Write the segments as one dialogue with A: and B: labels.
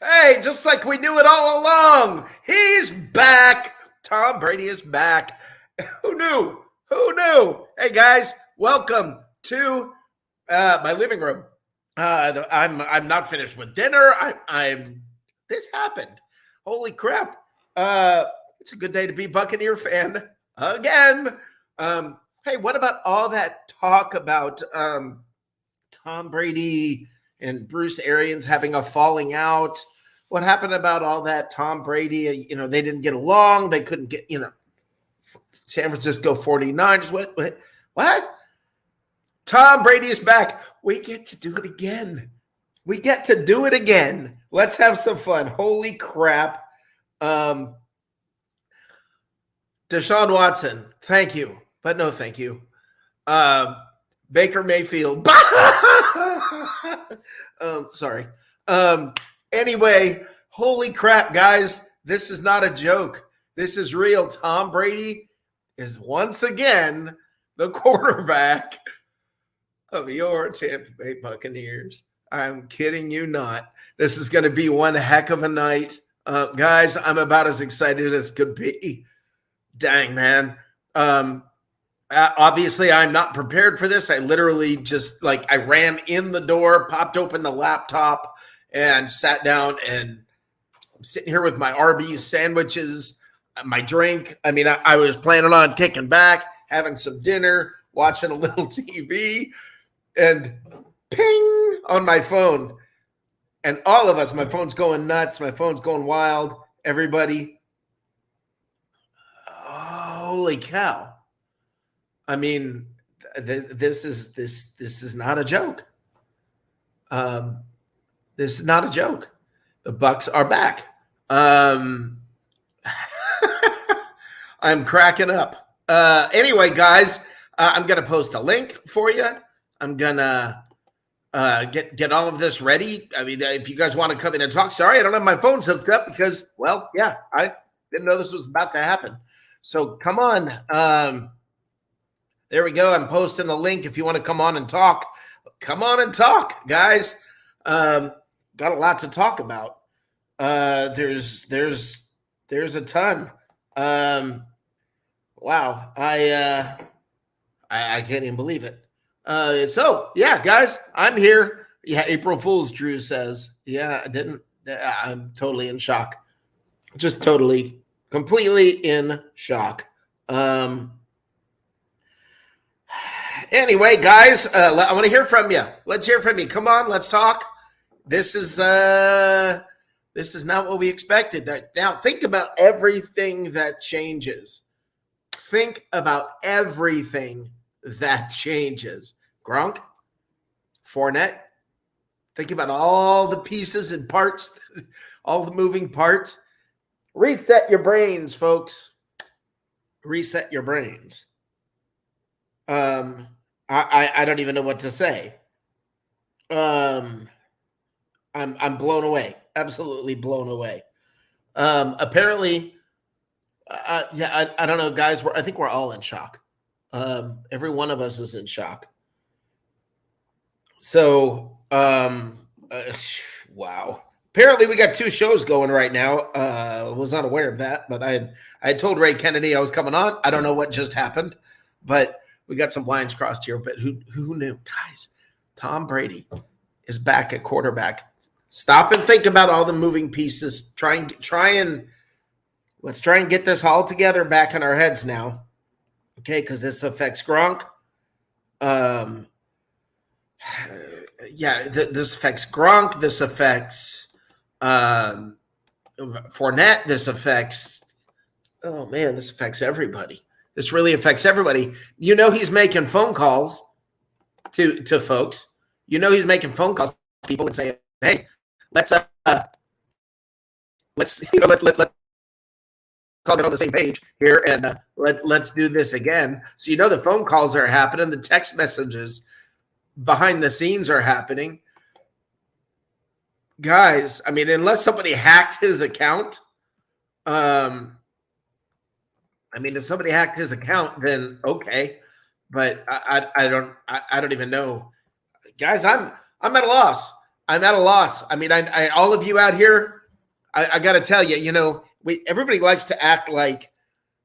A: Hey, just like we knew it all along, he's back. Tom Brady is back. Who knew? Who knew? Hey guys, welcome to my living room. I'm not finished with dinner. I'm. This happened. Holy crap! It's a good day to be Buccaneer fan again. Hey, what about all that talk about Tom Brady and Bruce Arians having a falling out? What happened about all that Tom Brady? They didn't get along. They couldn't get, San Francisco 49ers. What? Tom Brady is back. We get to do it again. We get to do it again. Let's have some fun. Holy crap. Deshaun Watson, thank you, but no thank you. Baker Mayfield. Sorry. Anyway, holy crap, guys. This is not a joke. This is real. Tom Brady is once again the quarterback of your Tampa Bay Buccaneers. I'm kidding you not. This is going to be one heck of a night. Guys, I'm about as excited as could be. Dang, man. Obviously, I'm not prepared for this. I literally just I ran in the door, popped open the laptop, and sat down. And I'm sitting here with my Arby's sandwiches, my drink. I mean, I was planning on kicking back, having some dinner, watching a little TV, and ping on my phone. And all of us, my phone's going nuts. My phone's going wild. Everybody. Holy cow. I mean, this is not a joke. This is not a joke. The Bucs are back. I'm cracking up. Anyway, guys, I'm gonna post a link for you. I'm gonna get all of this ready. I mean, if you guys want to come in and talk, sorry, I don't have my phones hooked up because, well, yeah, I didn't know this was about to happen. So come on. There we go. I'm posting the link. If you want to come on and talk, come on and talk, guys. Got a lot to talk about. There's a ton. Wow. I can't even believe it. So yeah, guys, I'm here. Yeah, April Fool's, Drew says. Yeah, I didn't. I'm totally in shock. Just totally, completely in shock. Anyway, guys, I want to hear from you. Let's hear from you. Come on, let's talk. This is not what we expected. Now, think about everything that changes. Think about everything that changes. Gronk, Fournette. Think about all the pieces and parts, all the moving parts. Reset your brains, folks. Reset your brains. I don't even know what to say. I'm blown away. Absolutely blown away. Apparently, yeah, I don't know, guys. I think we're all in shock. Every one of us is in shock. So, wow. Apparently, we got two shows going right now. Was not aware of that, but I had told Ray Kennedy I was coming on. I don't know what just happened, but we got some lines crossed here. But who knew, guys? Tom Brady is back at quarterback. Stop and think about all the moving pieces. Let's try and get this all together back in our heads now. Okay, because this affects Gronk. Yeah, this affects Gronk. This affects Fournette. This affects, oh man, this affects everybody. This really affects everybody. You know he's making phone calls to folks. You know he's making phone calls to people and saying, "Hey, let's all get on the same page here and let's do this again." So you know the phone calls are happening, the text messages behind the scenes are happening. Guys, I mean, unless somebody hacked his account, I mean, if somebody hacked his account, then okay. But I don't even know. Guys, I'm at a loss. I'm at a loss. I mean, I all of you out here, I got to tell you, everybody likes to act like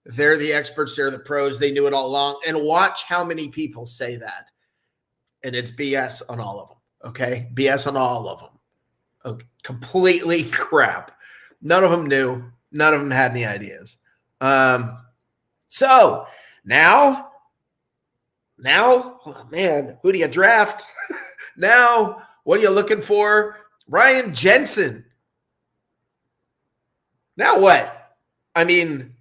A: they're the experts, they're the pros, they knew it all along, and watch how many people say that, and it's BS on all of them. Okay, BS on all of them. Okay. Completely crap. None of them knew. None of them had any ideas. So now, oh man, who do you draft? Now, what are you looking for? Ryan Jensen. Now what? I mean,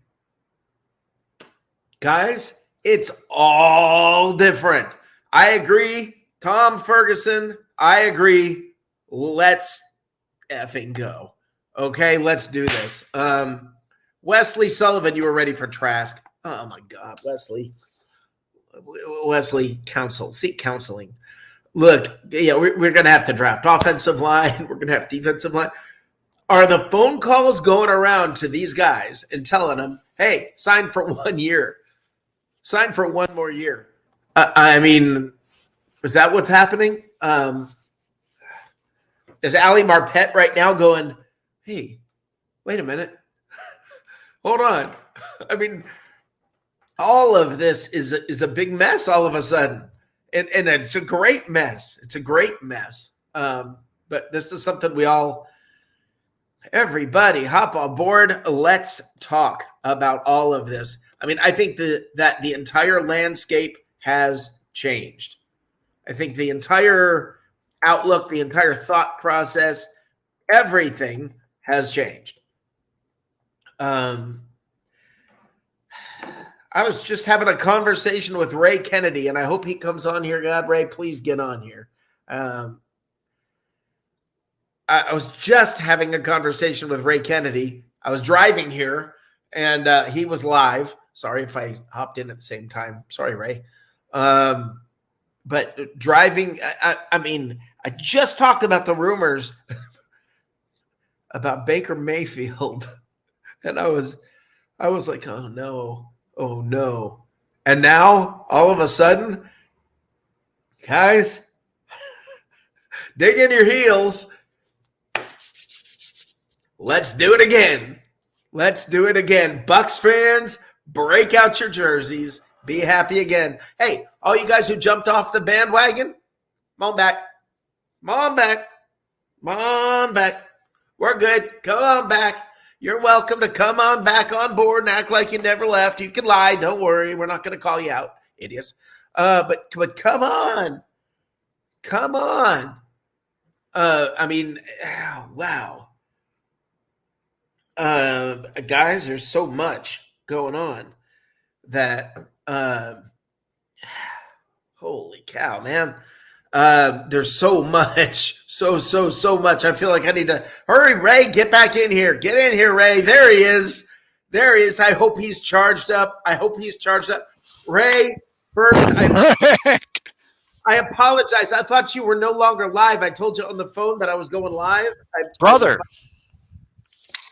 A: guys, it's all different. I agree. Tom Ferguson, I agree. Let's effing go. Okay, let's do this. Wesley Sullivan, you were ready for Trask. Oh my God, Wesley, seek counseling. Look, yeah, we're going to have to draft offensive line. We're going to have defensive line. Are the phone calls going around to these guys and telling them, hey, sign for 1 year. Sign for one more year. I mean, is that what's happening? Is Ali Marpet right now going, hey, wait a minute. Hold on. I mean, all of this is a big mess all of a sudden. And it's a great mess. It's a great mess. But this is something everybody hop on board. Let's talk about all of this. I mean, I think that the entire landscape has changed. I think the entire outlook, the entire thought process, everything has changed. I was just having a conversation with Ray Kennedy, and I hope he comes on here. God, Ray, please get on here. I was just having a conversation with Ray Kennedy. I was driving here, and he was live. Sorry if I hopped in at the same time. Sorry, Ray. But driving, I mean, I just talked about the rumors about Baker Mayfield, and I was like, oh no. And now, all of a sudden, guys, dig in your heels. Let's do it again. Bucs fans, break out your jerseys. Be happy again. Hey, all you guys who jumped off the bandwagon, come on back. We're good. Come on back. You're welcome to come on back on board and act like you never left. You can lie. Don't worry. We're not going to call you out, idiots. But come on. I mean, wow. Guys, there's so much going on that holy cow, man. There's so much, so much. I feel like I need to hurry. Ray, get back in here. Get in here, Ray. There he is. I hope he's charged up. Ray, first, I apologize. I thought you were no longer live. I told you on the phone that I was going live.
B: Brother.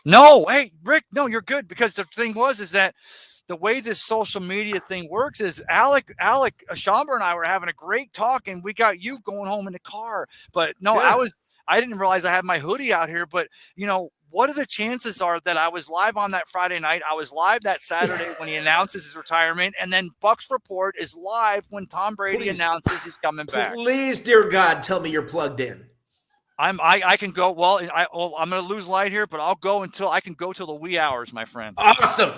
B: No, hey, Rick, no, you're good, because the thing is that the way this social media thing works is Alec Schomburg and I were having a great talk, and we got you going home in the car. But no, yeah. I didn't realize I had my hoodie out here. But what are the chances are that I was live on that Friday night? I was live that Saturday when he announces his retirement, and then Bucs Report is live when Tom Brady announces he's coming back.
A: Please, dear God, tell me you're plugged in.
B: I can go. Well, I'm going to lose light here, but I'll go until I can go till the wee hours, my friend.
A: Awesome.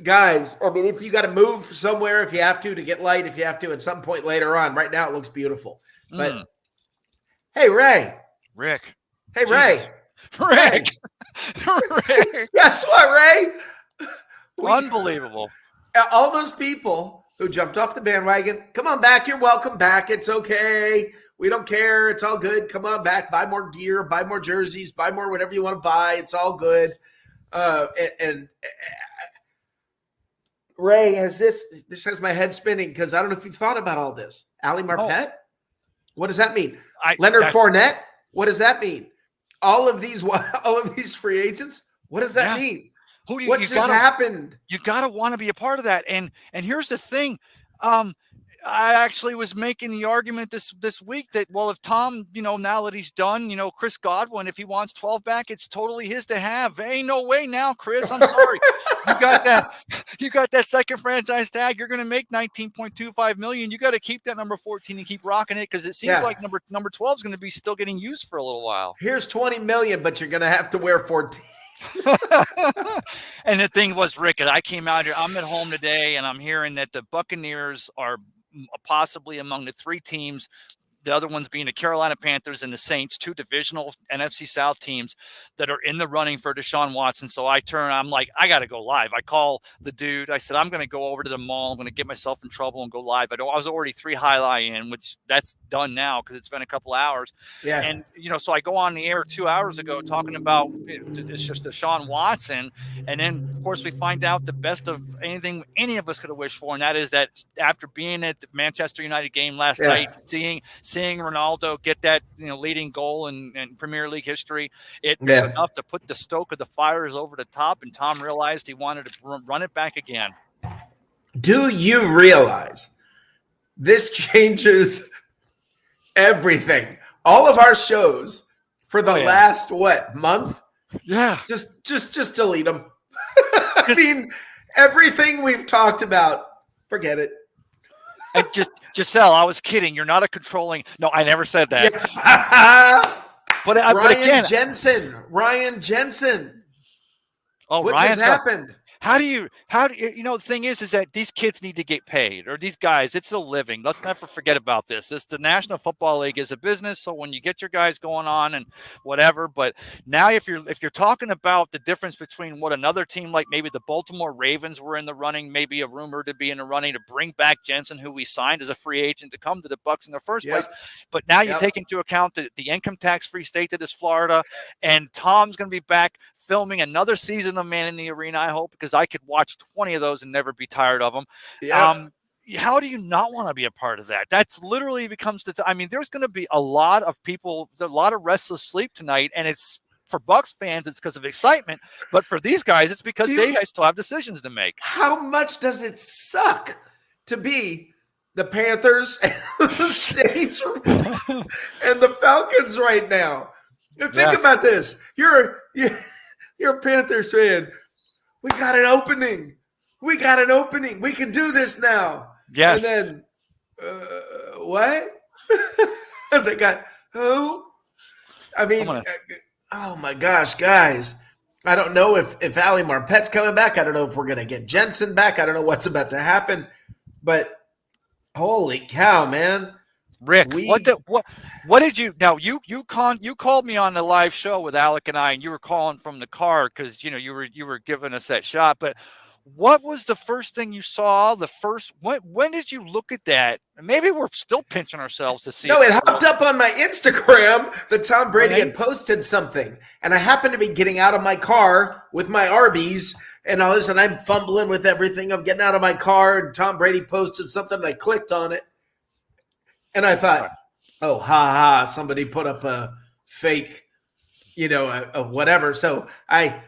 A: Guys, I mean, if you got to move somewhere, if you have to get light, if you have to at some point later on, right now it looks beautiful. But hey, Ray.
B: Rick.
A: Hey, Jesus.
B: Rick.
A: Rick. Guess what, Ray?
B: Unbelievable.
A: All those people who jumped off the bandwagon, come on back. You're welcome back. It's okay. We don't care. It's all good. Come on back. Buy more gear. Buy more jerseys. Buy more whatever you want to buy. It's all good. And Ray, this has my head spinning because I don't know if you've thought about all this. Ali Marpet? What does that mean? Leonard Fournette? What does that mean? All of these free agents? What does that mean? What just happened?
B: You got to want to be a part of that. And here's the thing. I actually was making the argument this week that, well, if Tom, now that he's done, Chris Godwin, if he wants 12 back, it's totally his to have. Ain't no way now, Chris. I'm sorry. You got that second franchise tag. You're going to make $19.25 million. You got to keep that number 14 and keep rocking it, because it seems like number 12 is going to be still getting used for a little while.
A: Here's $20 million, but you're going to have to wear 14.
B: And the thing was, Rick, I came out here. I'm at home today, and I'm hearing that the Buccaneers are possibly among the three teams, the other ones being the Carolina Panthers and the Saints, two divisional NFC South teams that are in the running for Deshaun Watson. So I'm like, I got to go live. I call the dude. I said, I'm going to go over to the mall. I'm going to get myself in trouble and go live. I was already 3 highlight in, which that's done now because it's been a couple hours. Yeah. And, so I go on the air 2 hours ago talking about it's just Deshaun Watson. And then, of course, we find out the best of anything any of us could have wished for. And that is that after being at the Manchester United game last night, seeing Ronaldo get that leading goal in Premier League history, it was enough to put the stoke of the fires over the top, and Tom realized he wanted to run it back again.
A: Do you realize this changes everything? All of our shows for the last month?
B: Yeah.
A: Just delete them. I mean, everything we've talked about, forget it.
B: And Giselle, I was kidding. You're not a controlling. No, I never said that.
A: Yeah.
B: but
A: Ryan
B: again,
A: Jensen.
B: Oh,
A: what just happened?
B: How do you the thing is that these kids need to get paid, or these guys, it's a living. Let's never forget about this. The National Football League is a business. So when you get your guys going on and whatever, but now if you're talking about the difference between what another team, like maybe the Baltimore Ravens were in the running, maybe a rumor to be in the running to bring back Jensen, who we signed as a free agent to come to the Bucs in the first place. But now you take into account the income tax free state that is Florida, and Tom's going to be back filming another season of Man in the Arena, I hope, because I could watch 20 of those and never be tired of them. Yeah. How do you not want to be a part of that? That's literally becomes there's going to be a lot of people, a lot of restless sleep tonight, and it's for Bucs fans, it's because of excitement, but for these guys, it's because they still have decisions to make.
A: How much does it suck to be the Panthers and the Saints and the Falcons right now? Think about this. You're a Panthers fan. We got an opening. We can do this now.
B: Yes.
A: And then, what? They got who? I mean, oh my gosh, guys. I don't know if Ali Marpet's coming back. I don't know if we're going to get Jensen back. I don't know what's about to happen. But holy cow, man.
B: Rick, what did you now? You called me on the live show with Alec and I, and you were calling from the car because you were giving us that shot. But what was the first thing you saw? When did you look at that? Maybe we're still pinching ourselves to see.
A: No, it hopped up on my Instagram that Tom Brady had posted something, and I happened to be getting out of my car with my Arby's and all this, and I'm fumbling with everything. I'm getting out of my car, and Tom Brady posted something, and I clicked on it. And I thought, oh, somebody put up a fake, a whatever. So I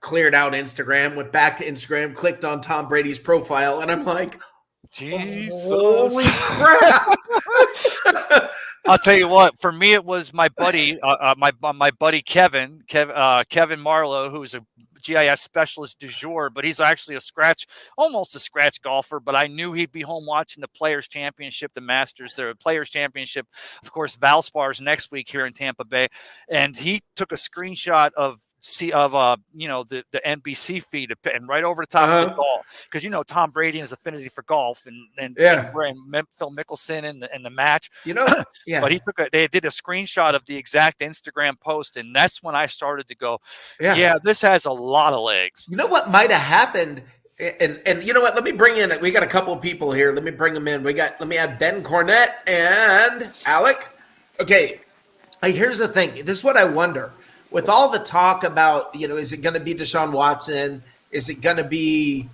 A: cleared out Instagram, went back to Instagram, clicked on Tom Brady's profile, and I'm like,
B: Jesus.
A: Holy crap.
B: I'll tell you what, for me, it was my buddy, my buddy Kevin Marlowe, who's a GIS specialist du jour, but he's actually almost a scratch golfer. But I knew he'd be home watching the Players Championship, the Masters, the Players Championship, of course, Valspar's next week here in Tampa Bay, and he took a screenshot of the NBC feed and right over the top of the golf, because Tom Brady has affinity for golf and Phil Mickelson in the match, but they did a screenshot of the exact Instagram post, and that's when I started to go, this has a lot of legs.
A: You know what might have happened, and you know what? Let me bring in. We got a couple of people here. Let me bring them in. Let me add Ben Cornett and Alec. Okay, here's the thing. This is what I wonder. With all the talk about, is it going to be Deshaun Watson? Is it going to be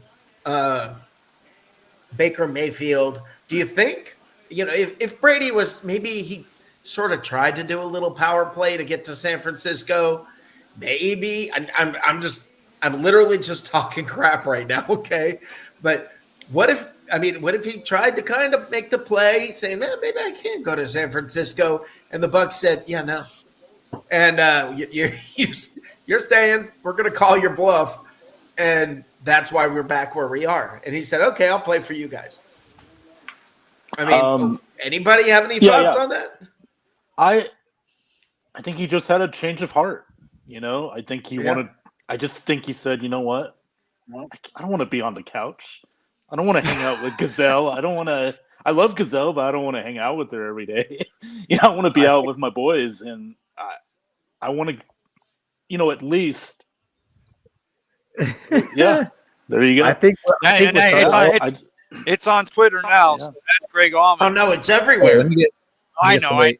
A: Baker Mayfield? Do you think, if Brady was, maybe he sort of tried to do a little power play to get to San Francisco? Maybe. I'm literally just talking crap right now, okay? But what if I mean, what if he tried to kind of make the play, saying, maybe I can go to San Francisco, and the Bucs said, yeah, no, and you're staying. We're going to call your bluff, and that's why we're back where we are. And he said, okay, I'll play for you guys. I mean, anybody have any thoughts on that?
C: I think he just had a change of heart. I think he wanted. I just think he said, you know what? I don't want to be on the couch. I don't want to hang out with Gazelle. I don't want to. I love Gazelle, but I don't want to hang out with her every day. I want to be out with my boys, and I want to, at least. Yeah, there you go.
B: I think it's on Twitter now. So that's Greg Allman.
A: Oh no, it's everywhere.
B: I know.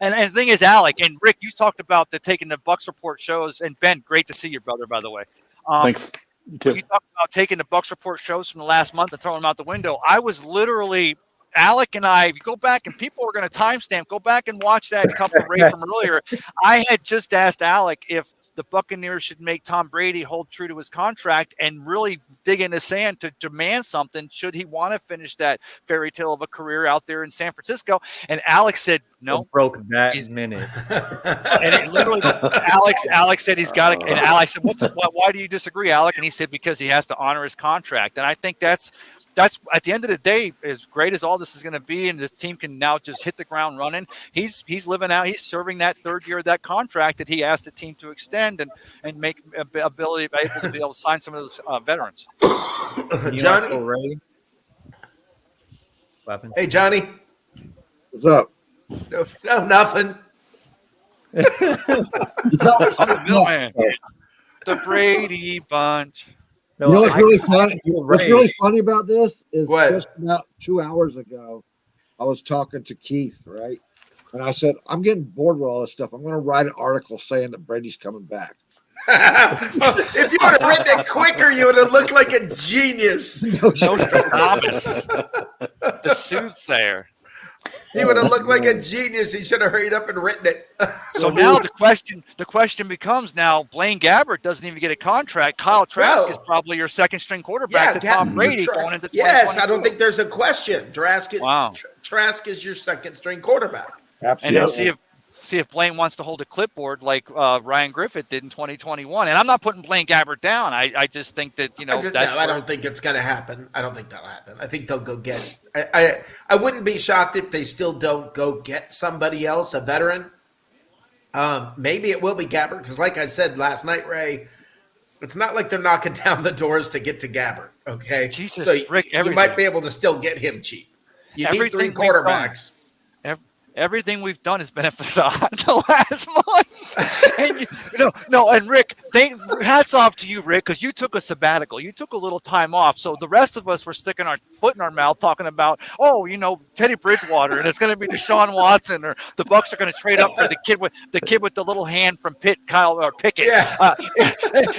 B: And the thing is, Alec and Rick, you talked about taking the Bucs Report shows, and Ben, great to see your brother, by the way.
C: Thanks.
B: You talked about taking the Bucs Report shows from the last month and throwing them out the window. I was literally, Alec and I, if you go back, and people are going to timestamp, go back and watch that couple of Ray from earlier. I had just asked Alec if the Buccaneers should make Tom Brady hold true to his contract and really dig in the sand to demand something should he want to finish that fairy tale of a career out there in San Francisco. And Alex said, no.
D: Broke that minute.
B: And it literally, Alex said he's got to, and Alex said, why do you disagree, Alec? And he said, because he has to honor his contract. And I think that's at the end of the day, as great as all this is going to be, and this team can now just hit the ground running. He's living out. He's serving that third year of that contract that he asked the team to extend and make able to sign some of those veterans.
A: Johnny, hey Johnny,
E: what's up?
A: No, nothing.
B: The Brady bunch.
E: No, what's really funny? What's really funny about this is just about 2 hours ago, I was talking to Keith, right? And I said, I'm getting bored with all this stuff. I'm going to write an article saying that Brady's coming back.
A: If you would have written it quicker, you would have looked like a genius.
B: Nostradamus, the soothsayer.
A: He would have looked like a genius. He should have hurried up and written it.
B: So now the question becomes, now Blaine Gabbert doesn't even get a contract. Kyle Trask is probably your second string quarterback to Tom Brady going into 2022.
A: Yes, I don't think there's a question. Trask is your second string quarterback.
E: Absolutely.
B: And then see if Blaine wants to hold a clipboard like Ryan Griffith did in 2021. And I'm not putting Blaine Gabbert down. I just think that,
A: I don't think it's going to happen. I don't think that'll happen. I think they'll go get it. I wouldn't be shocked if they still don't go get somebody else, a veteran. Maybe it will be Gabbert because, like I said last night, Ray, it's not like they're knocking down the doors to get to Gabbert, okay?
B: Jesus,
A: so
B: Rick,
A: you might be able to still get him cheap. You need three quarterbacks.
B: Everything we've done has been a facade the last month. And and Rick, hats off to you, Rick, because you took a sabbatical. You took a little time off. So the rest of us were sticking our foot in our mouth talking about, Teddy Bridgewater, and it's going to be Deshaun Watson, or the Bucs are going to trade up for the kid with the little hand from Pickett.
A: Yeah.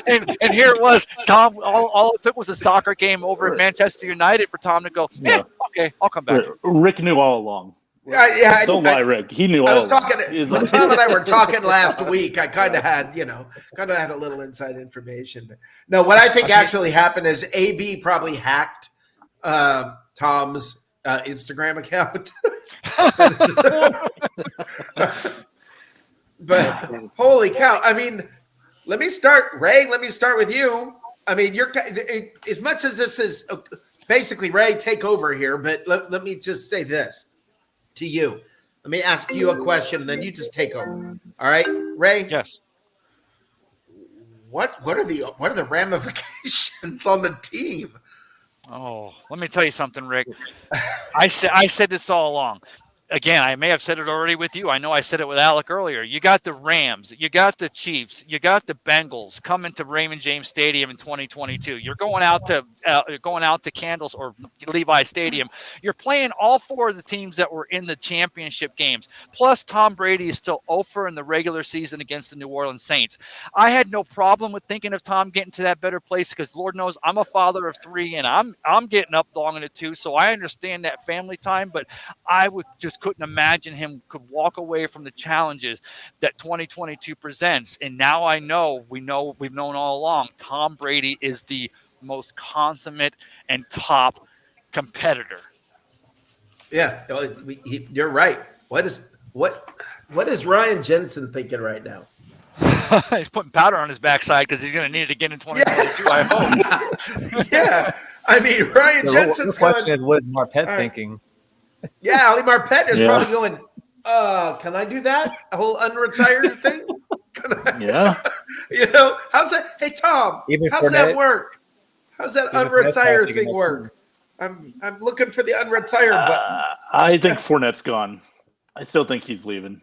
B: And here it was, Tom. All it took was a soccer game over at Manchester United for Tom to go, okay, I'll come back.
C: Rick knew all along. Don't lie, Rick. He knew.
A: I was talking. When Tom and I were talking last week, I kind of had, a little inside information. But no, what I think actually happened is AB probably hacked Tom's Instagram account. But holy cow! I mean, let me start, Ray. Let me start with you. I mean, you're as much as this is basically Ray, take over here. But let me just say this to you. Let me ask you a question, and then you just take over. All right, Ray?
B: Yes.
A: What are the ramifications on the team?
B: Oh, let me tell you something, Rick. I said this all along. Again, I may have said it already with you. I know I said it with Alec earlier. You got the Rams, you got the Chiefs, you got the Bengals coming to Raymond James Stadium in 2022. You're going out to Candles or Levi Stadium. You're playing all four of the teams that were in the championship games. Plus, Tom Brady is still 0-for in the regular season against the New Orleans Saints. I had no problem with thinking of Tom getting to that better place because Lord knows I'm a father of three and I'm getting up long in the two, so I understand that family time. But I couldn't imagine him could walk away from the challenges that 2022 presents. And now we've known all along, Tom Brady is the most consummate and top competitor.
A: Yeah, you're right. What is Ryan Jensen thinking right now?
B: He's putting powder on his backside because he's going to need it again in 2022. I hope.
A: Yeah, I mean Ryan Jensen's
D: the question is, what is Marpet thinking?
A: Yeah, Ali Marpet is probably going. Can I do that? A whole unretired thing?
C: Yeah.
A: How's that? Hey Tom,
D: Even
A: how's that work? How's that
D: Even
A: unretire thing work? I'm looking for the unretire button.
C: I think Fournette's gone. I still think he's leaving.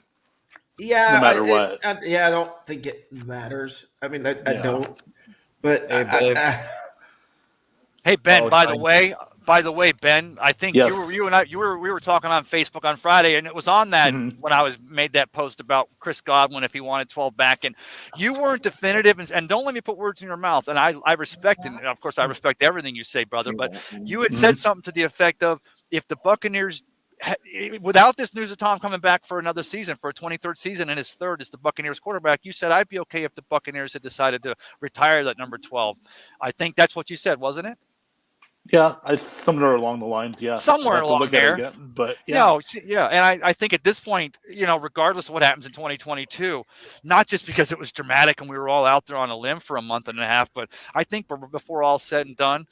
A: Yeah,
C: no matter what.
A: I don't think it matters. I mean, I don't. But
B: hey Ben, by the way, Ben, I think
C: yes.
B: we were talking on Facebook on Friday, and it was on that when I made that post about Chris Godwin if he wanted 12 back, and you weren't definitive, and don't let me put words in your mouth. And I respect it, and of course I respect everything you say, brother. But you had said something to the effect of if the Buccaneers, without this news of Tom coming back for another season, for a 23rd season, and his third as the Buccaneers quarterback, you said I'd be okay if the Buccaneers had decided to retire that number 12. I think that's what you said, wasn't it?
C: Yeah, somewhere along the lines, yeah.
B: Somewhere along there.
C: Again, but yeah.
B: No, yeah. And I think at this point, regardless of what happens in 2022, not just because it was dramatic and we were all out there on a limb for a month and a half, but I think before all said and done,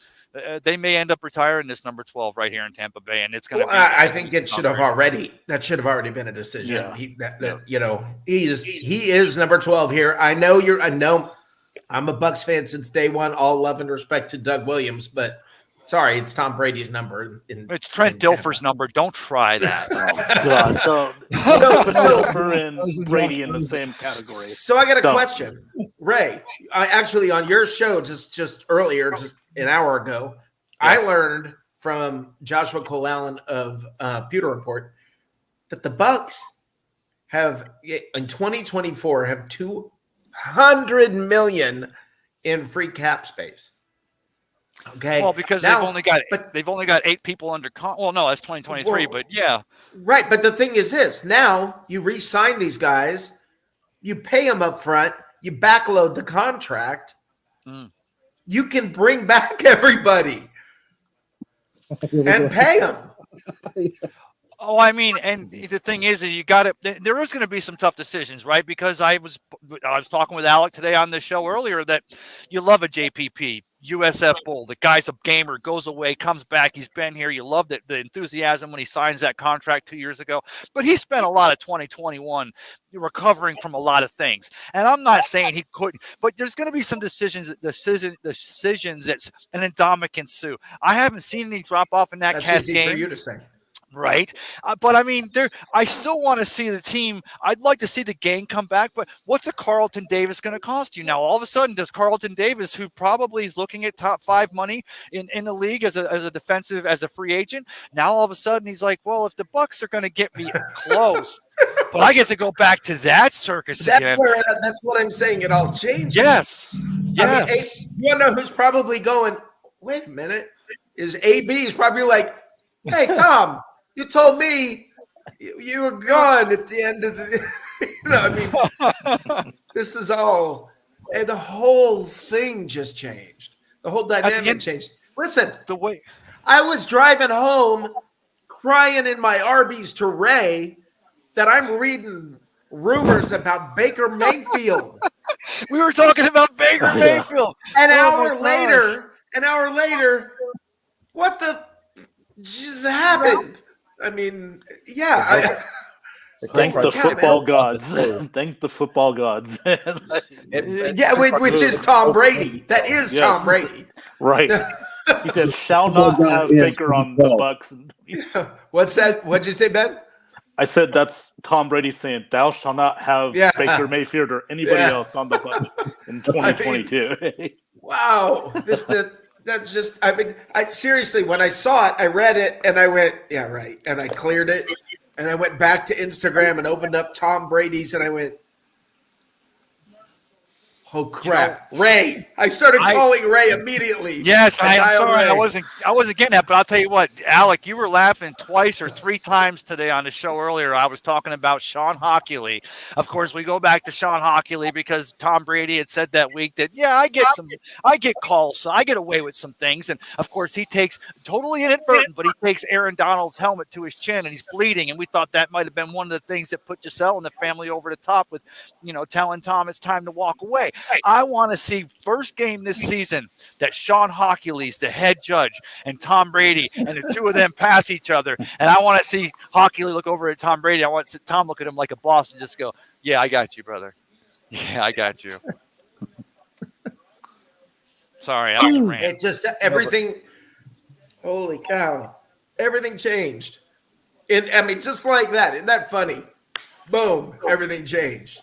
B: they may end up retiring this number 12 right here in Tampa Bay. And it's going to be. I think
A: that should have already been a decision. Yeah. He is number 12 here. I know I'm a Bucs fan since day one, all love and respect to Doug Williams, but sorry, it's Tom Brady's number.
B: It's Trent Dilfer's number. Don't try that.
C: God, so Dilfer and Brady in the same category.
A: So I got a question, Ray. Actually, on your show just earlier, just an hour ago, I learned from Joshua Cole Allen of Pewter Report that the Bucs have in 2024 have $200 million in free cap space. Okay.
B: Well, because they've only got 8 people under well, no, that's 2023, but yeah.
A: Right, but the thing is this: now you re-sign these guys, you pay them up front, you backload the contract, you can bring back everybody and pay them.
B: Oh, I mean, and the thing is you got to. There is going to be some tough decisions, right? Because I was talking with Alec today on this show earlier that you love a JPP. USF Bowl. The guy's a gamer, goes away, comes back. He's been here. You loved it, the enthusiasm when he signs that contract 2 years ago. But he spent a lot of 2021 recovering from a lot of things. And I'm not saying he couldn't, but there's going to be some decisions that's an Ndamukong Suh. I haven't seen any drop off in that Cats game.
A: For you to say.
B: Right. But I mean, I still want to see the team. I'd like to see the game come back. But what's a Carlton Davis going to cost you now? All of a sudden, does Carlton Davis, who probably is looking at top 5 money in the league as a defensive, as a free agent, now all of a sudden he's like, well, if the Bucs are going to get me close, but I get to go back to that circus again.
A: That's what I'm saying. It all changed.
B: Yes.
A: I mean, you know who's probably going, wait a minute, is AB's probably like, hey, Tom, you told me you were gone at the end of the this is all, and the whole thing just changed. The whole dynamic changed. Listen,
B: the way
A: I was driving home crying in my Arby's to Ray that I'm reading rumors about Baker Mayfield.
B: We were talking about Baker Mayfield.
A: An hour later, what the just happened? I mean, yeah.
C: Thank the football gods. Thank the football gods.
A: Which is Tom Brady. That is Tom Brady.
C: Right. He said, shall not have Baker on the Bucs.
A: What's that? What'd you say, Ben?
C: I said that's Tom Brady saying, thou shalt not have Baker Mayfield or anybody else on the Bucs in 2022.
A: I mean, wow. That's just, I mean, seriously, when I saw it, I read it and I went, yeah, right. And I cleared it and I went back to Instagram and opened up Tom Brady's and I went, Oh crap, Ray! I started calling Ray immediately.
B: Yes, I'm sorry,
A: Ray.
B: I wasn't getting that, but I'll tell you what, Alec, you were laughing twice or three times today on the show earlier. I was talking about Sean Hockley. Of course, we go back to Sean Hockley because Tom Brady had said that week that I get calls, so I get away with some things, and of course he takes totally inadvertent, but he takes Aaron Donald's helmet to his chin and he's bleeding, and we thought that might have been one of the things that put Giselle and the family over the top with, telling Tom it's time to walk away. I want to see first game this season that Sean Hockley's the head judge and Tom Brady, and the two of them pass each other. And I want to see Hockley look over at Tom Brady. I want to see Tom look at him like a boss and just go, "Yeah, I got you, brother. Yeah, I got you." Sorry, that was a rant.
A: It just everything. Holy cow! Everything changed. Just like that. Isn't that funny? Boom! Everything changed.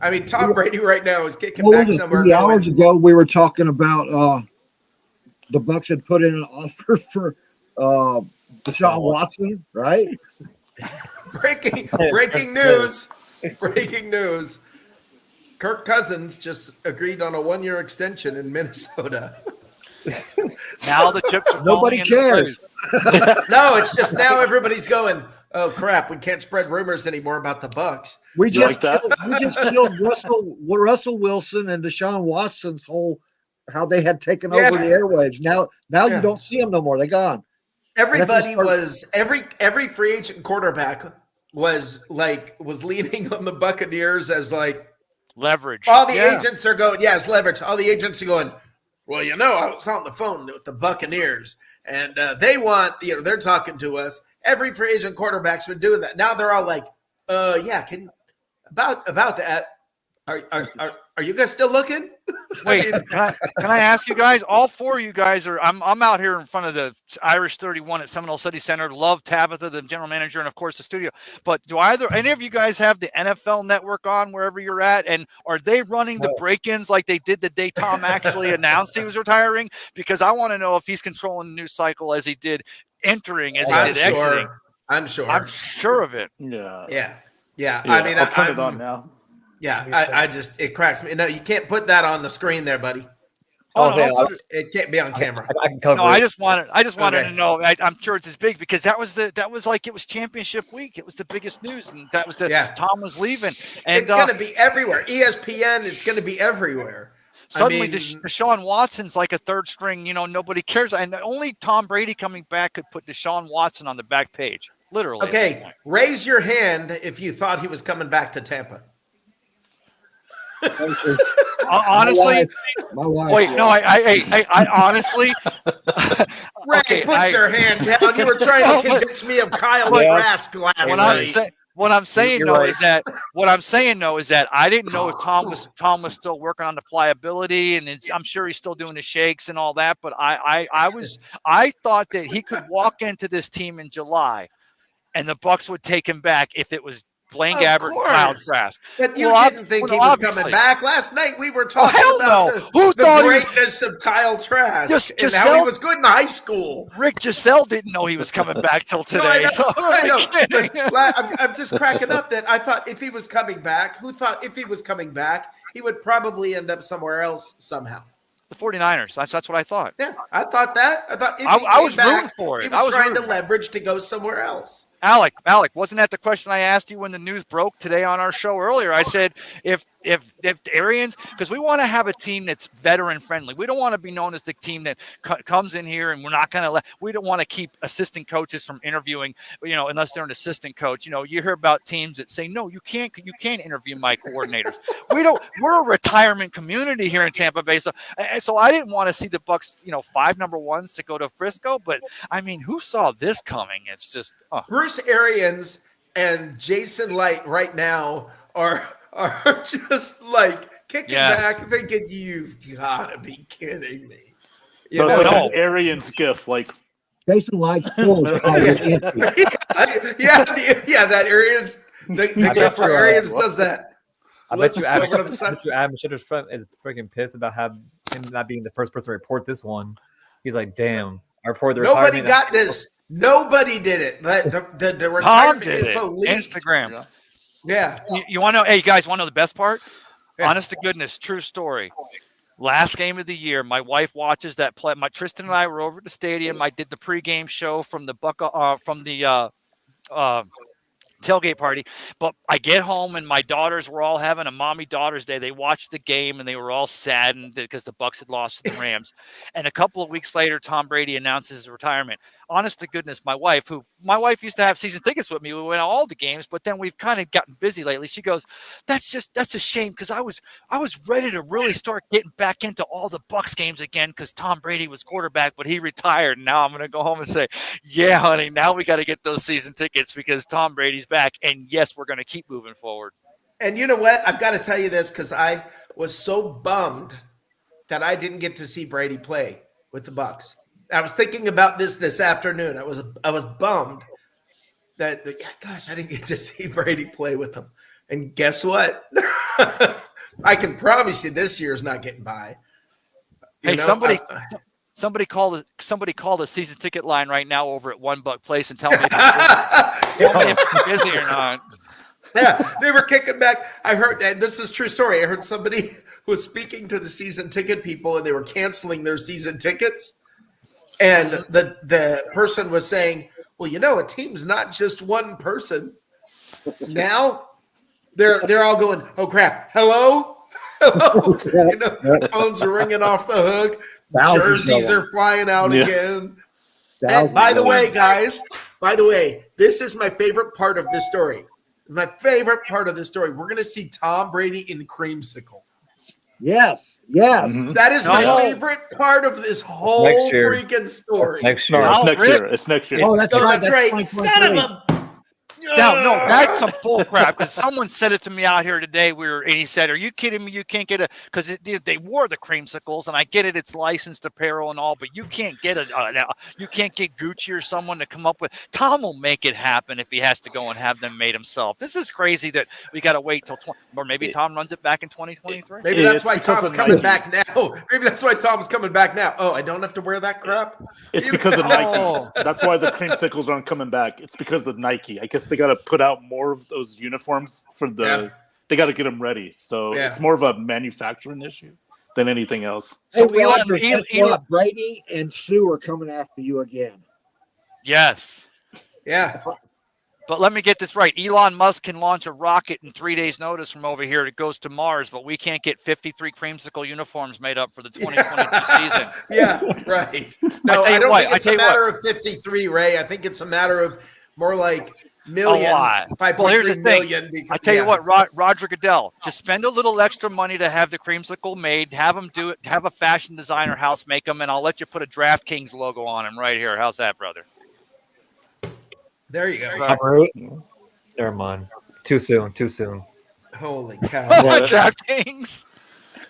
A: I mean, Tom Brady right now is kicking back somewhere.
E: 3 hours ago, we were talking about the Bucs had put in an offer for Deshaun Watson, right?
A: Breaking news! Breaking news! Kirk Cousins just agreed on a 1-year extension in Minnesota.
B: Now the chips are
E: Nobody cares.
A: No, it's just now everybody's going, oh crap, we can't spread rumors anymore about the Bucs.
E: We just killed Russell Wilson and Deshaun Watson's how they had taken over the airwaves. Now you don't see them no more. They're gone.
A: Everybody every free agent quarterback was leaning on the Buccaneers as
B: leverage.
A: All the agents are going, it's leverage. All the agents are going, well, I was on the phone with the Buccaneers, and they want, they're talking to us. Every free agent quarterback's been doing that. Now they're all like, about that. Are you guys still looking?
B: Wait, can I ask you guys? All four of you guys are. I'm out here in front of the Irish 31 at Seminole City Center. Love Tabitha, the general manager, and of course the studio. But do any of you guys have the NFL Network on wherever you're at? And are they running the break-ins like they did the day Tom actually announced he was retiring? Because I want to know if he's controlling the news cycle as he did entering, as he did exiting.
A: I'm sure.
B: I'm sure of it.
A: Yeah. I mean,
C: I'll turn it on now.
A: Yeah, it cracks me. No, you can't put that on the screen there, buddy. It can't be on camera.
D: I can cover.
B: No, I just wanted to know. I'm sure it's as big because it was championship week. It was the biggest news, and that was Tom was leaving, and
A: it's going to be everywhere. ESPN, it's going to be everywhere.
B: Suddenly, Deshaun Watson's like a third string. Nobody cares, and only Tom Brady coming back could put Deshaun Watson on the back page, literally.
A: Okay, raise your hand if you thought he was coming back to Tampa.
B: Honestly,
E: my wife.
B: Wait, no, I honestly.
A: Ray, put your hand down. You were trying to convince me of Kyle Trask last night.
B: What I'm saying is that I didn't know if Tom was still working on the pliability, and I'm sure he's still doing the shakes and all that. But I thought that he could walk into this team in July, and the Bucs would take him back if it was Blaine Gabbert and Kyle Trask.
A: But you didn't think he was coming back. Last night we were talking about the greatness of Kyle Trask and how he was good in high school.
B: Rick Giselle didn't know he was coming back till today.
A: I know. I'm just cracking up that I thought if he was coming back, he would probably end up somewhere else somehow.
B: The 49ers. That's what I thought.
A: Yeah, I thought that.
B: I was rooting for it.
A: He was trying to leverage to go somewhere else.
B: Alec, wasn't that the question I asked you when the news broke today on our show earlier? I said, if Arians, because we want to have a team that's veteran friendly. We don't want to be known as the team that comes in here and we're not going to we don't want to keep assistant coaches from interviewing, unless they're an assistant coach. You hear about teams that say, no, you can't interview my coordinators. We're a retirement community here in Tampa Bay. So I didn't want to see the Bucs, 5 number ones to go to Frisco, but I mean, who saw this coming? It's just,
A: Bruce Arians and Jason Light right now are just kicking back, thinking, "You've got to be kidding me."
C: So it's like an Arians gif,
E: Jason Light's full of
A: that Arians, the gif for Arians does that.
D: I bet you Adam Schitter's friend is freaking pissed about him not being the first person to report this one. He's like, "Damn, I reported the
A: Nobody got this. Nobody did it. The retirement info leaked.
B: Instagram.
A: Yeah.
B: You want to know? Hey, guys, want to know the best part? Honest to goodness, true story. Last game of the year, my wife watches that play. Tristan and I were over at the stadium. I did the pregame show from the tailgate party, but I get home and my daughters were all having a mommy daughters day. They watched the game and they were all saddened because the Bucs had lost to the Rams. And a couple of weeks later, Tom Brady announces his retirement. Honest to goodness, my wife used to have season tickets with me. We went to all the games, but then we've kind of gotten busy lately. She goes, that's a shame, because I was ready to really start getting back into all the Bucs games again because Tom Brady was quarterback, but he retired. And now I'm going to go home and say, yeah, honey, now we got to get those season tickets because Tom Brady's back. And yes, we're going to keep moving forward.
A: And you know what? I've got to tell you this, because I was so bummed that I didn't get to see Brady play with the Bucs. I was thinking about this afternoon. I was bummed that gosh, I didn't get to see Brady play with them. And guess what? I can promise you this year's not getting by.
B: Somebody called a season ticket line right now over at $1 Place and tell me if it's busy or not.
A: Yeah, they were kicking back. I heard, and this is a true story. I heard somebody who was speaking to the season ticket people, and they were canceling their season tickets. And the person was saying, "Well, a team's not just one person. Now they're all going, oh crap, hello." Phones are ringing off the hook. Jerseys are flying out again. And by the way, guys, this is my favorite part of this story. My favorite part of this story. We're going to see Tom Brady in creamsicle.
E: Yes.
C: Mm-hmm.
A: That is my favorite part of this whole freaking story.
C: It's next year.
E: Oh, that's
A: right. Son of a...
B: No, that's some bull crap. Because someone said it to me out here today. And he said, "Are you kidding me? You can't get a because they wore the creamsicles, and I get it. It's licensed apparel and all, but you can't get you can't get Gucci or someone to come up with. Tom will make it happen if he has to go and have them made himself. This is crazy that we got to wait till or maybe Tom runs it back in 2023.
A: Maybe that's why Tom's coming back now. Maybe that's why Tom's coming back now. Oh, I don't have to wear that crap.
C: It's because of Nike. That's why the creamsicles aren't coming back. It's because of Nike. I guess they got to put out more of those uniforms for the. They got to get them ready. So it's more of a manufacturing issue than anything else.
E: So Brady and Sue are coming after you again.
B: Yes.
A: Yeah.
B: But let me get this right. Elon Musk can launch a rocket in 3 days' notice from over here. It goes to Mars, but we can't get 53 creamsicle uniforms made up for the 2022 season.
A: Yeah, right. No, I don't think it's a matter of 53, Ray. I think it's a matter of more like millions.
B: Well, here's the thing. I tell you what, Roger Goodell, just spend a little extra money to have the creamsicle made. Have them do it. Have a fashion designer house make them, and I'll let you put a DraftKings logo on them right here. How's that, brother?
A: There you go.
D: Never mind. It's too soon.
A: Holy cow.
B: DraftKings.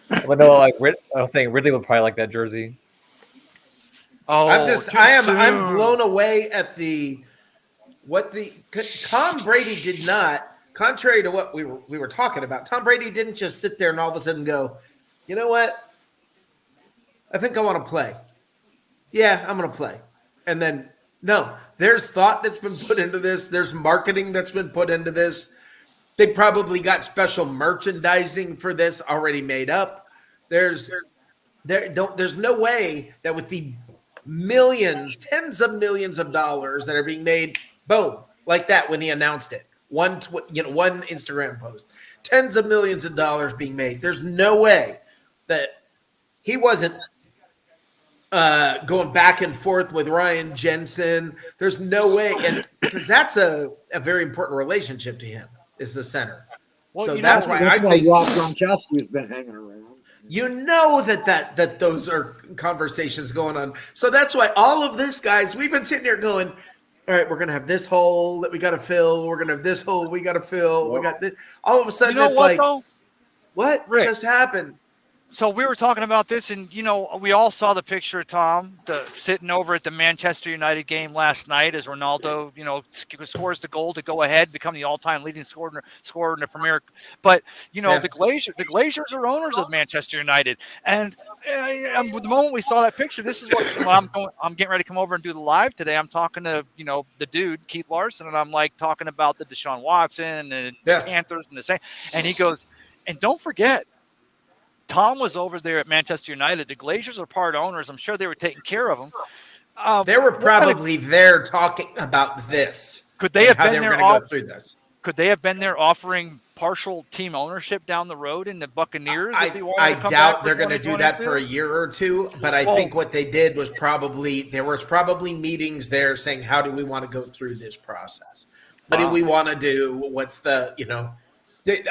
D: But no, I was saying Ridley would probably like that jersey.
B: Oh,
A: I'm blown away at Tom Brady did not, contrary to what we were talking about. Tom Brady didn't just sit there and all of a sudden go, you know what? I think I want to play. Yeah, I'm going to play. And then, no, there's thought that's been put into this. There's marketing that's been put into this. They probably got special merchandising for this already made up. There's no way that with the millions, tens of millions of dollars that are being made, boom, like that when he announced it. One Instagram post, tens of millions of dollars being made. There's no way that he wasn't going back and forth with Ryan Jensen. There's no way, and because that's a very important relationship to him is the center.
B: Well,
A: so that's why I think
E: Rob Gronkowski's been hanging around.
A: You know that those are conversations going on. So that's why all of this, guys, we've been sitting here going, all right, we're going to have this hole that we got to fill. We're going to have this hole we got to fill. We got this. All of a sudden, it's like, what just happened?
B: So we were talking about this, and, we all saw the picture of Tom sitting over at the Manchester United game last night as Ronaldo, scores the goal to go ahead, become the all-time leading scorer in the Premier. But, the Glazers are owners of Manchester United. And the moment we saw that picture, this is what I'm getting ready to come over and do the live today. I'm talking to, the dude, Keith Larson, and I'm talking about the Deshaun Watson and the Panthers and the same. And he goes, and don't forget, Tom was over there at Manchester United. The Glazers are part owners. I'm sure they were taking care of him.
A: They were probably there talking about this.
B: Could they have been there?
A: Go through this.
B: Could they have been there offering partial team ownership down the road in the Buccaneers?
A: I doubt they're going to do that for a year or two. But I think what they did was there was probably meetings there saying, how do we want to go through this process? What do we want to do? What's the,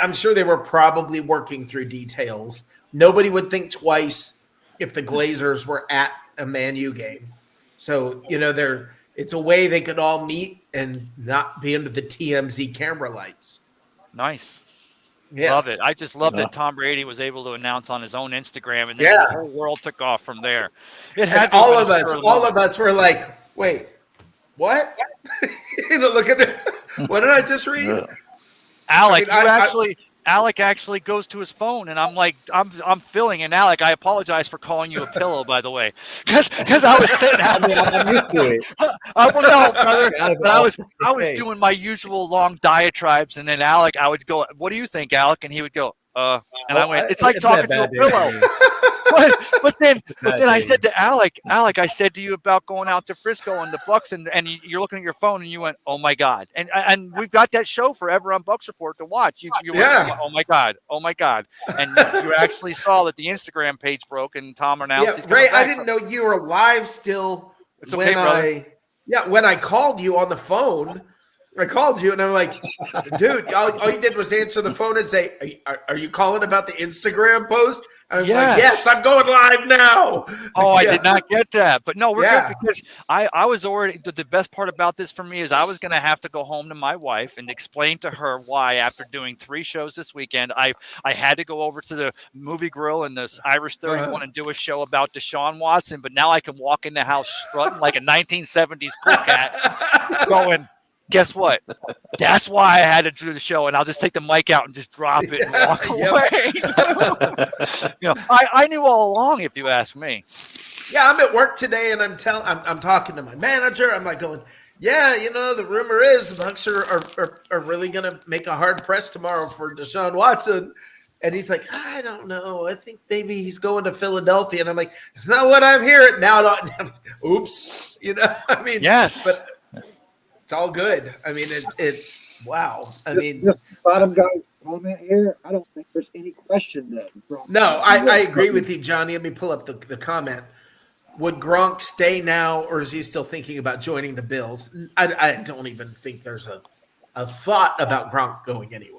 A: I'm sure they were probably working through details. Nobody would think twice if the Glazers were at a Man U game. So, it's a way they could all meet and not be under the TMZ camera lights.
B: Nice.
A: Yeah.
B: Love it. I just love that Tom Brady was able to announce on his own Instagram, and then the whole world took off from there. It had
A: all of us were like, wait, what? Look at it. What did I just read?
C: Yeah.
B: Alec, Alec actually goes to his phone, and I'm like, I'm filling. And Alec, I apologize for calling you a pillow, by the way, because I was sitting out there.
D: I'm used to it.
B: I don't know, brother. But I was doing my usual long diatribes, and then Alec, I would go, "What do you think, Alec?" And he would go, and I went, "It's like talking to a pillow." But then I said to Alec, I said to you about going out to Frisco and the Bucs, and you're looking at your phone and you went, "Oh my God!" And we've got that show forever on Bucs Report to watch. You went, "Oh my God!" And you actually saw that the Instagram page broke, and Tom announced.
A: Yeah, Ray, I didn't know you were live still.
B: It's okay, brother.
A: When I called you on the phone. I called you and I'm like, dude, all you did was answer the phone and say, are you calling about the Instagram post? And I'm like, yes, I'm going live now.
B: Oh, I did not get that. But no, we're good because I was already, the best part about this for me is I was going to have to go home to my wife and explain to her why, after doing 3 shows this weekend, I had to go over to the Movie Grill and this Irish 31 and do a show about Deshaun Watson. But now I can walk in the house strutting like a 1970s cool cat going, guess what? That's why I had to do the show, and I'll just take the mic out and just drop it and walk away. I knew all along, if you ask me.
A: Yeah, I'm at work today, and I'm talking to my manager. I'm like going, the rumor is the Bucs are really going to make a hard press tomorrow for Deshaun Watson. And he's like, I don't know. I think maybe he's going to Philadelphia. And I'm like, it's not what I'm hearing. Now, oops.
B: Yes.
A: But it's all good. I mean, it's wow. I mean,
E: just bottom guy's comment here. I don't think there's any question that Gronk.
A: No, I agree with you, Johnny. Let me pull up the comment. Would Gronk stay now, or is he still thinking about joining the Bills? I don't even think there's a thought about Gronk going anywhere.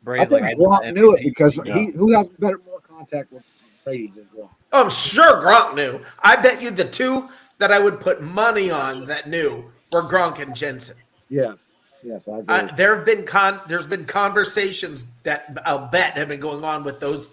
E: I think Gronk knew it because who has more contact with Brady than Gronk?
A: Oh, I'm sure Gronk knew. I bet you the two that I would put money on that knew were Gronk and Jensen.
E: Yes, I agree.
A: There's been conversations that I'll bet have been going on with those,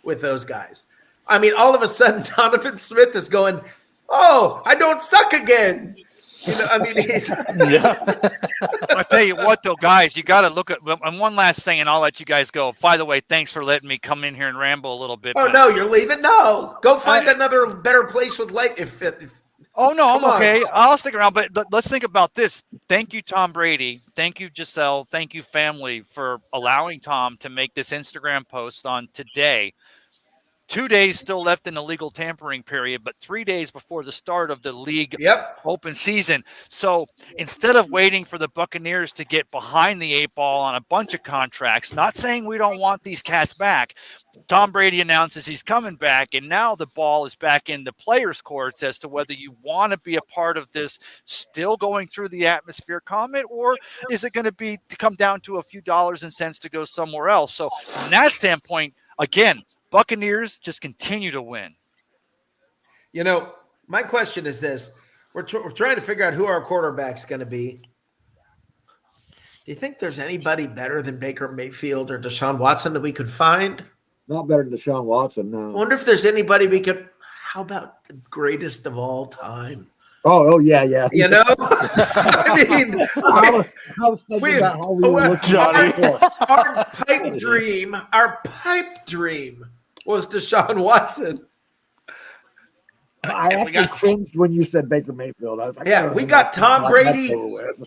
A: with those guys. I mean, all of a sudden, Donovan Smith is going, "Oh, I don't suck again." He's.
B: I'll tell you what, though, guys, you got to look at. And one last thing, and I'll let you guys go. By the way, thanks for letting me come in here and ramble a little bit.
A: Oh no, you're leaving? No, go find another better place with light.
B: Oh, no, I'm okay. I'll stick around. But let's think about this. Thank you, Tom Brady. Thank you, Giselle. Thank you, family, for allowing Tom to make this Instagram post on today. 2 days still left in the legal tampering period, but 3 days before the start of the league open season. So instead of waiting for the Buccaneers to get behind the 8 ball on a bunch of contracts, not saying we don't want these cats back, Tom Brady announces he's coming back, and now the ball is back in the players' courts as to whether you want to be a part of this still going through the atmosphere comment, or is it going to be to come down to a few dollars and cents to go somewhere else? So from that standpoint, again, Buccaneers just continue to win.
A: My question is this. We're trying to figure out who our quarterback's going to be. Do you think there's anybody better than Baker Mayfield or Deshaun Watson that we could find?
E: Not better than Deshaun Watson, no.
A: I wonder if there's anybody we could – how about the greatest of all time?
E: Oh yeah.
A: I mean,
E: I was thinking about how we were looking
A: our pipe dream was Deshaun Watson.
E: I actually cringed when you said Baker Mayfield. I was like,
A: we got Tom Brady.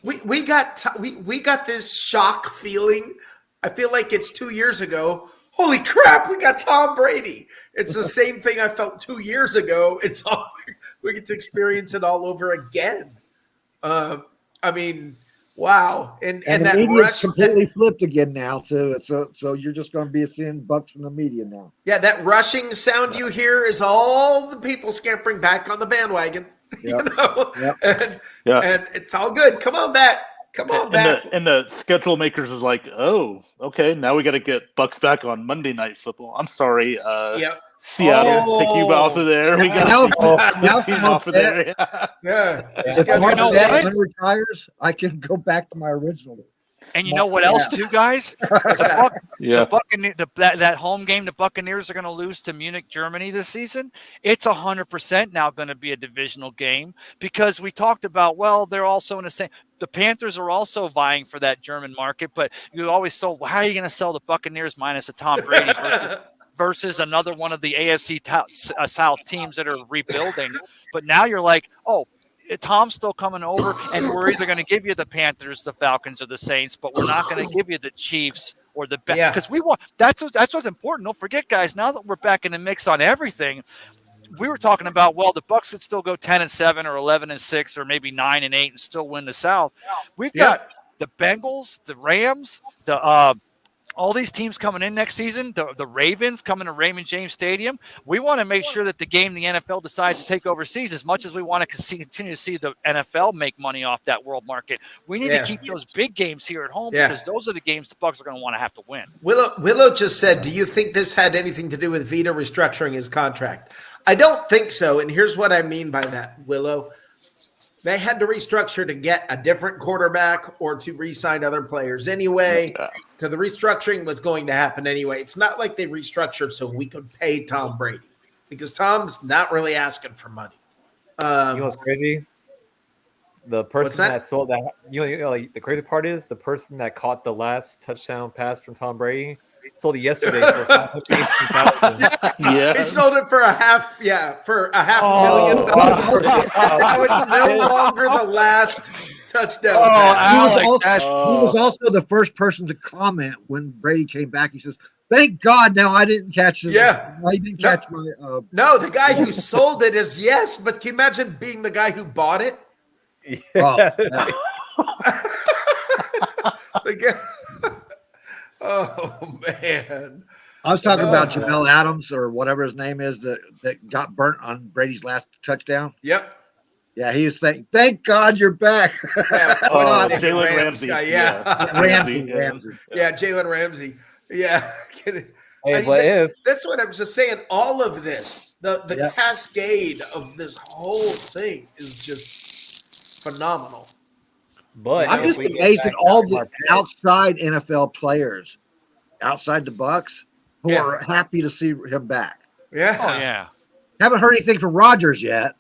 A: We got this shock feeling. I feel like it's 2 years ago holy crap, we got Tom Brady. It's the same thing I felt 2 years ago. It's all we get to experience it all over again. I mean, wow. And
E: the
A: that
E: media's
A: rush
E: completely flipped again now too. So you're just going to be seeing Bucs in the media now.
A: Yeah, that rushing sound you hear is all the people scampering back on the bandwagon.
E: Yep.
A: You know?
E: Yep.
A: And it's all good. Come on back. Come on back.
C: And the schedule makers is like, oh, okay, now we got to get Bucs back on Monday Night Football. I'm sorry, Seattle, take you off of there. We got this team off of there.
A: Yeah.
E: If Mark Madden retires, I can go back to my original.
B: And you know what else, too, guys? That home game the Buccaneers are going to lose to Munich, Germany this season, it's 100% now going to be a divisional game because we talked about, well, they're also in the same – the Panthers are also vying for that German market, but you always how are you going to sell the Buccaneers minus a Tom Brady versus another one of the AFC South teams that are rebuilding? But now you're like, oh, Tom's still coming over, and we're either going to give you the Panthers, the Falcons, or the Saints, but we're not going to give you the Chiefs or the Bengals because we want. That's what's important. Don't forget, guys. Now that we're back in the mix on everything, we were talking about. Well, the Bucs could still go 10-7 or 11-6 or maybe 9-8 and still win the South. We've got the Bengals, the Rams, all these teams coming in next season, the Ravens coming to Raymond James Stadium. We want to make sure that the game the NFL decides to take overseas, as much as we want to continue to see the NFL make money off that world market, we need to keep those big games here at home because those are the games the Bucs are going to want to have to win.
A: Willow just said, do you think this had anything to do with Vita restructuring his contract? I don't think so, and here's what I mean by that, Willow. They had to restructure to get a different quarterback or to re-sign other players anyway. So the restructuring was going to happen anyway. It's not like they restructured so we could pay Tom Brady because Tom's not really asking for money.
D: You know what's crazy? The person that sold that, like the crazy part is the person that caught the last touchdown pass from Tom Brady sold it yesterday for $518,000.
A: He sold it for a $500,000. Now it's no longer the last touchdown.
E: He was also the first person to comment when Brady came back. He says, "Thank God now I didn't catch it. I didn't catch my."
A: No, the guy who sold it is but can you imagine being the guy who bought it? Oh man!
E: I was talking about Jamel Adams or whatever his name is that got burnt on Brady's last touchdown.
A: Yep.
E: Yeah, he was saying, "Thank God you're back."
C: Jalen Ramsey.
A: Ramsey. Yeah, Jalen Ramsey. Yeah.
D: That's
A: what I'm just saying. All of this, the cascade of this whole thing is just phenomenal.
E: But I'm just amazed at all the outside NFL players, outside the Bucs, who are happy to see him back.
A: Yeah.
B: Oh, yeah.
E: Haven't heard anything from Rodgers yet.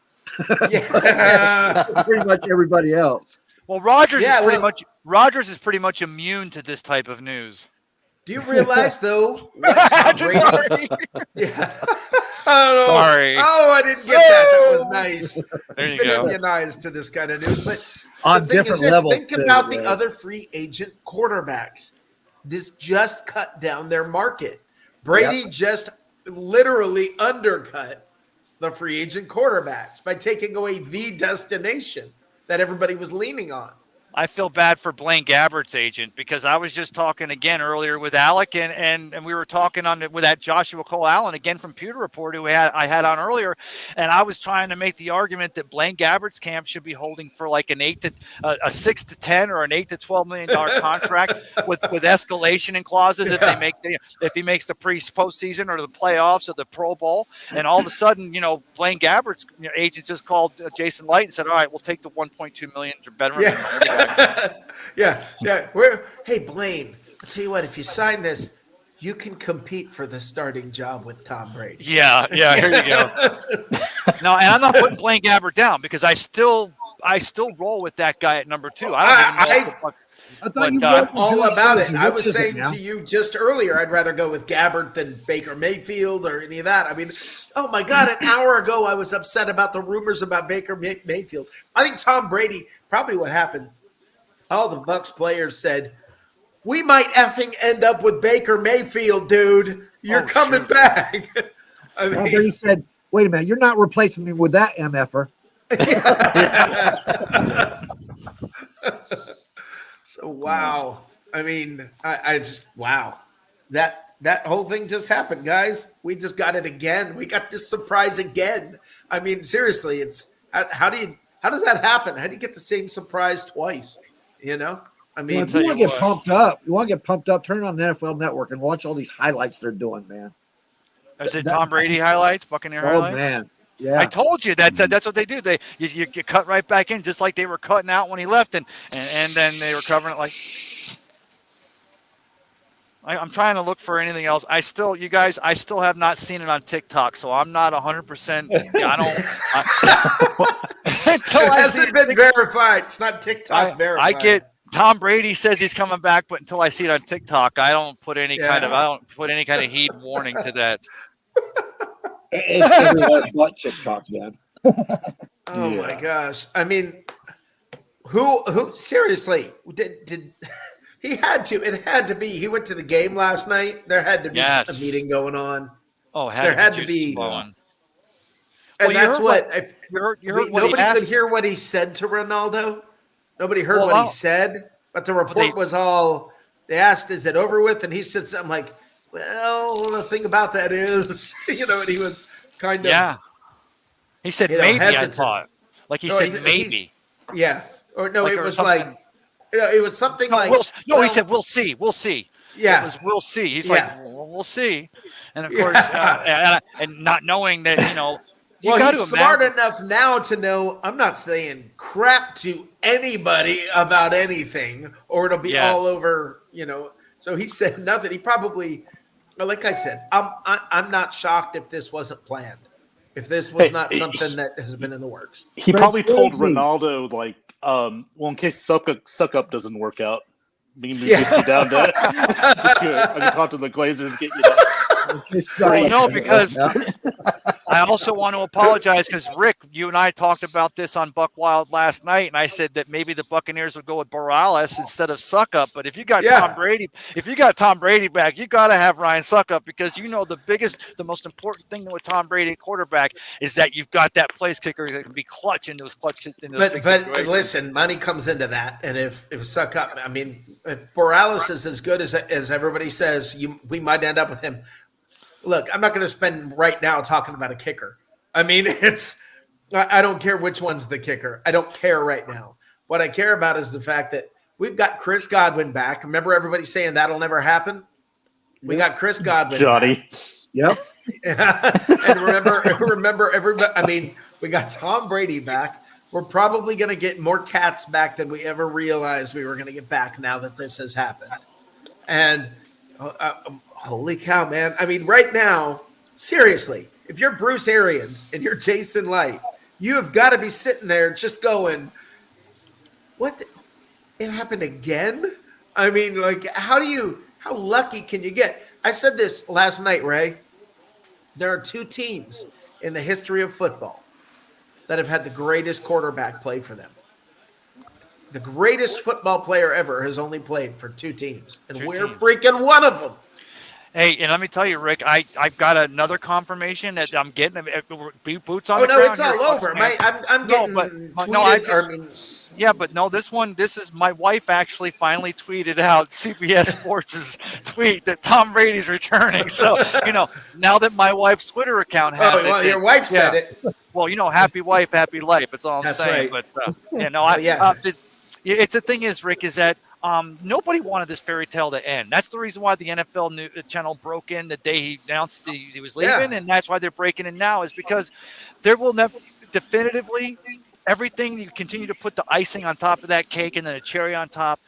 E: Pretty much everybody else.
B: Well, Rodgers is pretty much immune to this type of news.
A: Do you realize though? What Tom Brady? I don't know.
B: Sorry.
A: Oh, I didn't get that. That was nice.
B: There you
A: been
B: go.
A: immunized to this kind of news, but
E: on different levels.
A: Think about the other free agent quarterbacks. This just cut down their market. Brady just literally undercut the free agent quarterbacks by taking away the destination that everybody was leaning on.
B: I feel bad for Blaine Gabbert's agent because I was just talking again earlier with Alec and we were talking with that Joshua Cole Allen again from Pewter Report who I had on earlier, and I was trying to make the argument that Blaine Gabbert's camp should be holding for like a 6 to 10 or an $8 to $12 million contract with escalation and clauses if he makes the postseason or the playoffs or the Pro Bowl, and all of a sudden Blaine Gabbert's agent just called Jason Light and said, all right, we'll take the $1.2 million veteran.
A: Yeah. Hey, Blaine, I'll tell you what, if you sign this, you can compete for the starting job with Tom Brady.
B: Yeah, here you go. No, and I'm not putting Blaine Gabbert down because I still roll with that guy at number 2. I don't even know.
A: I'm all about it. I was saying to you just earlier, I'd rather go with Gabbert than Baker Mayfield or any of that. I mean, oh my God, an hour ago I was upset about the rumors about Baker Mayfield. I think Tom Brady, probably what happened, all the Bucs players said, we might effing end up with Baker Mayfield, dude. You're coming back. I mean,
E: Brady said, wait a minute, you're not replacing me with that MFer.
A: So, wow. I mean, I just, wow. That whole thing just happened, guys. We just got it again. We got this surprise again. I mean, seriously, it's how does that happen? How do you get the same surprise twice? You know? I mean,
E: if you want to get pumped up, turn on the NFL Network and watch all these highlights they're doing, man.
B: Is it Tom Brady highlights, Buccaneer highlights?
E: Oh, man. Yeah.
B: I told you that's what they do. You get cut right back in, just like they were cutting out when he left, and then they were covering it like. I'm trying to look for anything else. I still have not seen it on TikTok, so I'm not 100%. Until
A: it hasn't been verified. It's not TikTok verified.
B: I get Tom Brady says he's coming back, but until I see it on TikTok, I don't put any kind of heed warning to that.
E: It's everywhere but TikTok, man.
A: Oh my gosh! I mean, who seriously did? He had to. It had to be. He went to the game last night. There had to be a meeting going on.
B: Oh,
A: there had to be.
B: Flowing.
A: And that's what. Nobody
B: could
A: hear what he said to Ronaldo. Nobody heard what he said. But the report was all. They asked, "Is it over with?" And he said something like, "Well, the thing about that is, and he was kind of.
B: Yeah. He said maybe. Hesitant. I thought. Like he said maybe.
A: Or no, it was like. It was something like
B: he said we'll see. Yeah, it was we'll see. He's like we'll see, and of course, and not knowing that he's
A: smart enough now to know I'm not saying crap to anybody about anything, or it'll be all over. So he said nothing. He probably, like I said, I'm not shocked if this wasn't planned. If this was not something that has been in the works.
C: He probably told Ronaldo in case suck up doesn't work out, we can get you down there. I can talk to the Glazers, get you down.
B: Because I also want to apologize because Rick, you and I talked about this on Buck Wild last night, and I said that maybe the Buccaneers would go with Borales instead of Suckup. But if you got Tom Brady back, you got to have Ryan Suckup because the most important thing with Tom Brady quarterback is that you've got that place kicker that can be clutch in those clutch hits.
A: But listen, money comes into that, and if Suckup, I mean, if Borales is as good as everybody says, we might end up with him. Look, I'm not going to spend right now talking about a kicker. I mean, I don't care which one's the kicker. I don't care right now. What I care about is the fact that we've got Chris Godwin back. Remember everybody saying that'll never happen? We got Chris Godwin
C: Johnny.
A: back.
E: Yep.
A: And remember everybody. I mean, we got Tom Brady back. We're probably going to get more cats back than we ever realized we were going to get back now that this has happened. And holy cow, man. I mean, right now, seriously, if you're Bruce Arians and you're Jason Light, you have got to be sitting there just going, what? It happened again? I mean, like, how lucky can you get? I said this last night, Ray. There are two teams in the history of football that have had the greatest quarterback play for them. The greatest football player ever has only played for two teams, and we're freaking one of them.
B: Hey, and let me tell you, Rick, I've got another confirmation that I'm getting boots on
A: the
B: ground.
A: Oh, no, it's all over. I'm getting tweeted.
B: This is my wife actually finally tweeted out CBS Sports' tweet that Tom Brady's returning. So, now that my wife's Twitter account has it.
A: Your wife said it.
B: Well, happy wife, happy life. That's all I'm saying.
A: Right.
B: But, it's the thing is, Rick, is that nobody wanted this fairy tale to end. That's the reason why the NFL channel broke in the day he announced he was leaving, and that's why they're breaking in now is because there will never definitively everything you continue to put the icing on top of that cake and then a cherry on top.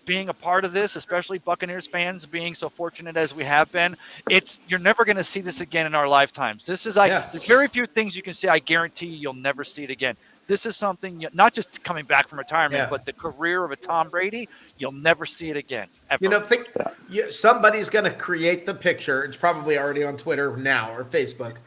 B: Being a part of this, especially Buccaneers fans, being so fortunate as we have been, you're never going to see this again in our lifetimes. This is there's very few things you can say. I guarantee you'll never see it again. This is something, not just coming back from retirement, but the career of a Tom Brady, you'll never see it again. Ever.
A: Somebody's going to create the picture. It's probably already on Twitter now or Facebook,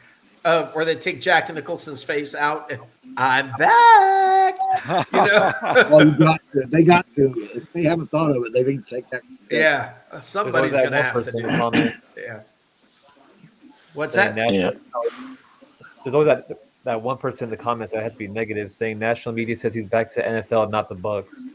A: where they take Jack Nicholson's face out and I'm back. You know?
E: Well, you got to. They got to. If they haven't thought of it, they didn't take that.
A: Yeah, somebody's going to have to do it. Yeah. What's that?
C: Yeah.
D: There's always that one person in the comments that has to be negative, saying national media says he's back to NFL, not the Bucs.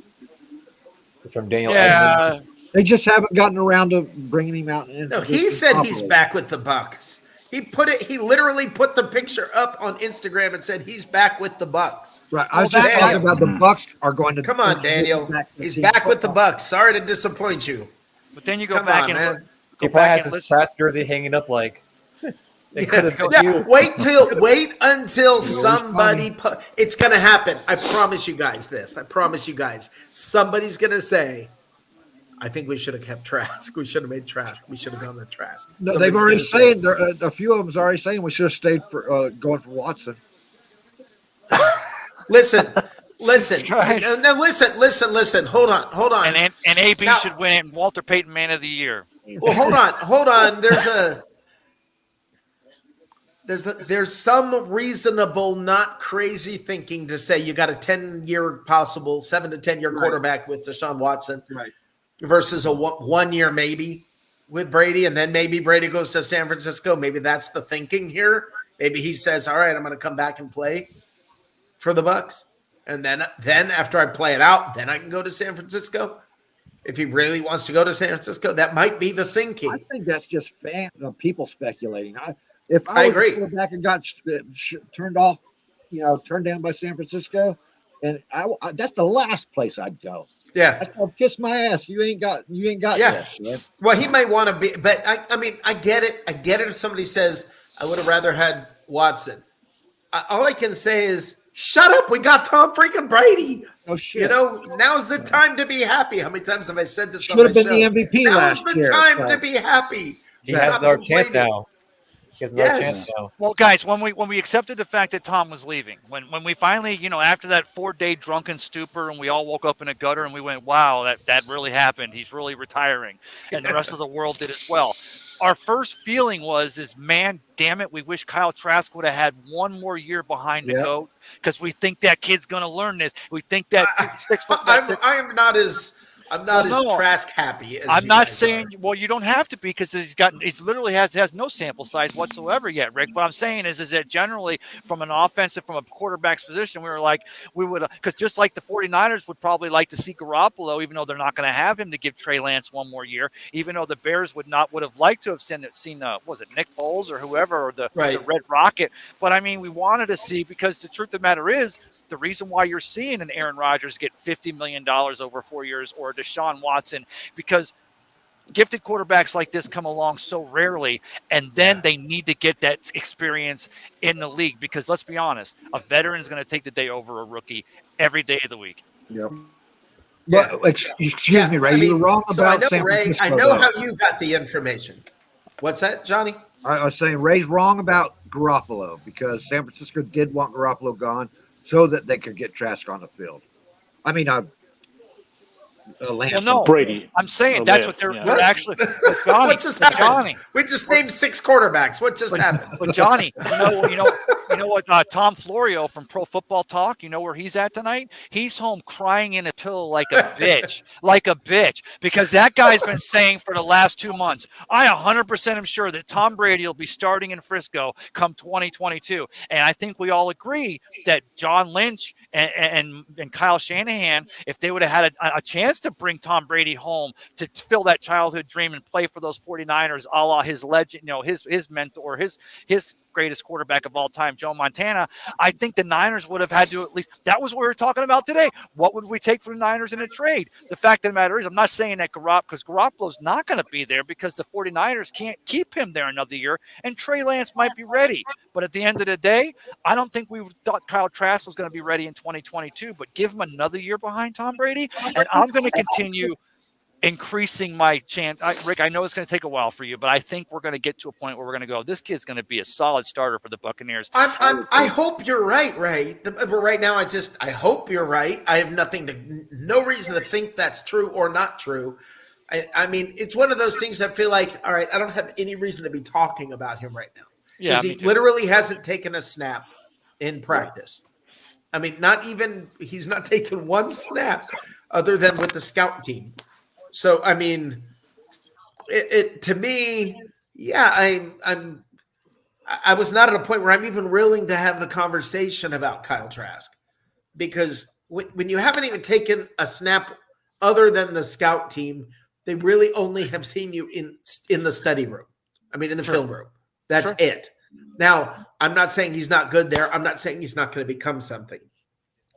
D: It's from Daniel.
B: Yeah.
D: Edmonds.
E: They just haven't gotten around to bringing him out.
A: No, he said he's back with the Bucs. He literally put the picture up on Instagram and said he's back with the Bucs.
E: Right. I was just talking about the Bucs are going to.
A: Come on, Daniel. He's back with the Bucs. Sorry to disappoint you.
B: But then you go back and
D: he probably has his Trask jersey hanging up like.
A: Wait until somebody. It's going to happen. I promise you guys this. I promise you guys. Somebody's going to say, I think we should have kept Trask. We should have made Trask. We should have gone with Trask.
E: No, they've already saying a few of them's already saying we should have stayed for going for Watson.
A: Listen. No, listen. Hold on.
B: And AB should win Walter Payton Man of the Year.
A: Well, hold on. There's some reasonable, not crazy thinking to say you got a 10-year possible 7 to 10 year quarterback with Deshaun Watson,
E: right?
A: Versus a 1 year maybe with Brady, and then maybe Brady goes to San Francisco. Maybe that's the thinking here. Maybe he says, "All right, I'm going to come back and play for the Bucs, and then after I play it out, then I can go to San Francisco." If he really wants to go to San Francisco, that might be the thinking.
E: I think that's just people speculating. I
A: agree.
E: Was back and got turned off, turned down by San Francisco, and that's the last place I'd go.
A: Yeah,
E: I'll kiss my ass. You ain't got this, man.
A: Well, he might want to be, but I mean, I get it. I get it if somebody says, I would have rather had Watson. All I can say is, shut up. We got Tom freaking Brady.
E: Oh, shit.
A: Now's the time to be happy. How many times have I said this?
E: Should have been the MVP last year.
A: Now's the time to be happy.
D: He has our chance now.
B: Well, guys, when we accepted the fact that Tom was leaving, when we finally, after that 4-day drunken stupor, and we all woke up in a gutter and we went, wow, that really happened. He's really retiring, and the rest of the world did as well. Our first feeling was, man, damn it, we wish Kyle Trask would have had 1 more year behind the goat, because we think that kid's going to learn this. We think that 6 foot.
A: I am not as. I'm not as Trask happy as
B: I'm not saying you don't have to be, because he's literally has no sample size whatsoever yet, Rick. What I'm saying is that generally from an offensive, from a quarterback's position, we would because just like the 49ers would probably like to see Garoppolo, even though they're not going to have him to give Trey Lance 1 more year, even though the Bears would have liked to have seen was it Nick Foles or whoever, or the Red Rocket. But I mean, we wanted to see, because the truth of the matter is, the reason why you're seeing an Aaron Rodgers get $50 million over 4 years, or Deshaun Watson, because gifted quarterbacks like this come along so rarely, and then they need to get that experience in the league, because let's be honest, a veteran is going to take the day over a rookie every day of the week.
E: Yep. Well, excuse me, Ray. You were wrong about San Francisco.
A: I know how you got the information. What's that, Johnny?
E: I was saying Ray's wrong about Garoppolo, because San Francisco did want Garoppolo gone so that they could get Trask on the field. I mean, Lance.
B: Well, no,
C: Brady.
B: I'm saying that's what they're actually. Johnny,
A: what just happened?
B: Johnny,
A: we just named 6 quarterbacks. What just happened?
B: But Johnny, you know what? Tom Florio from Pro Football Talk. You know where he's at tonight? He's home crying in a pillow like a bitch, because that guy's been saying for the last 2 months, I 100% am sure that Tom Brady will be starting in Frisco come 2022, and I think we all agree that John Lynch and Kyle Shanahan, if they would have had a chance to bring Tom Brady home to fill that childhood dream and play for those 49ers, a la his legend, his mentor, his greatest quarterback of all time, Joe Montana, I think the Niners would have had to, at least, that was what we were talking about today. What would we take from the Niners in a trade? The fact of the matter is, I'm not saying that because Garoppolo's not going to be there, because the 49ers can't keep him there another year, and Trey Lance might be ready. But at the end of the day, I don't think we thought Kyle Trask was going to be ready in 2022, but give him another year behind Tom Brady, and I'm going to continue increasing my chance. Rick, I know it's going to take a while for you, but I think we're going to get to a point where we're going to go, this kid's going to be a solid starter for the Buccaneers.
A: I hope you're right, Ray. But right now, I hope you're right. I have no reason to think that's true or not true. I mean, it's one of those things that feel like, all right, I don't have any reason to be talking about him right now.
B: Yeah,
A: because he literally hasn't taken a snap in practice. I mean, he's not taken one snap other than with the scout team. So, I mean, it to me, yeah, I was not at a point where I'm even willing to have the conversation about Kyle Trask, because when you haven't even taken a snap other than the scout team, they really only have seen you in the study room. I mean, in the film room. That's it. Now, I'm not saying he's not good there. I'm not saying he's not going to become something.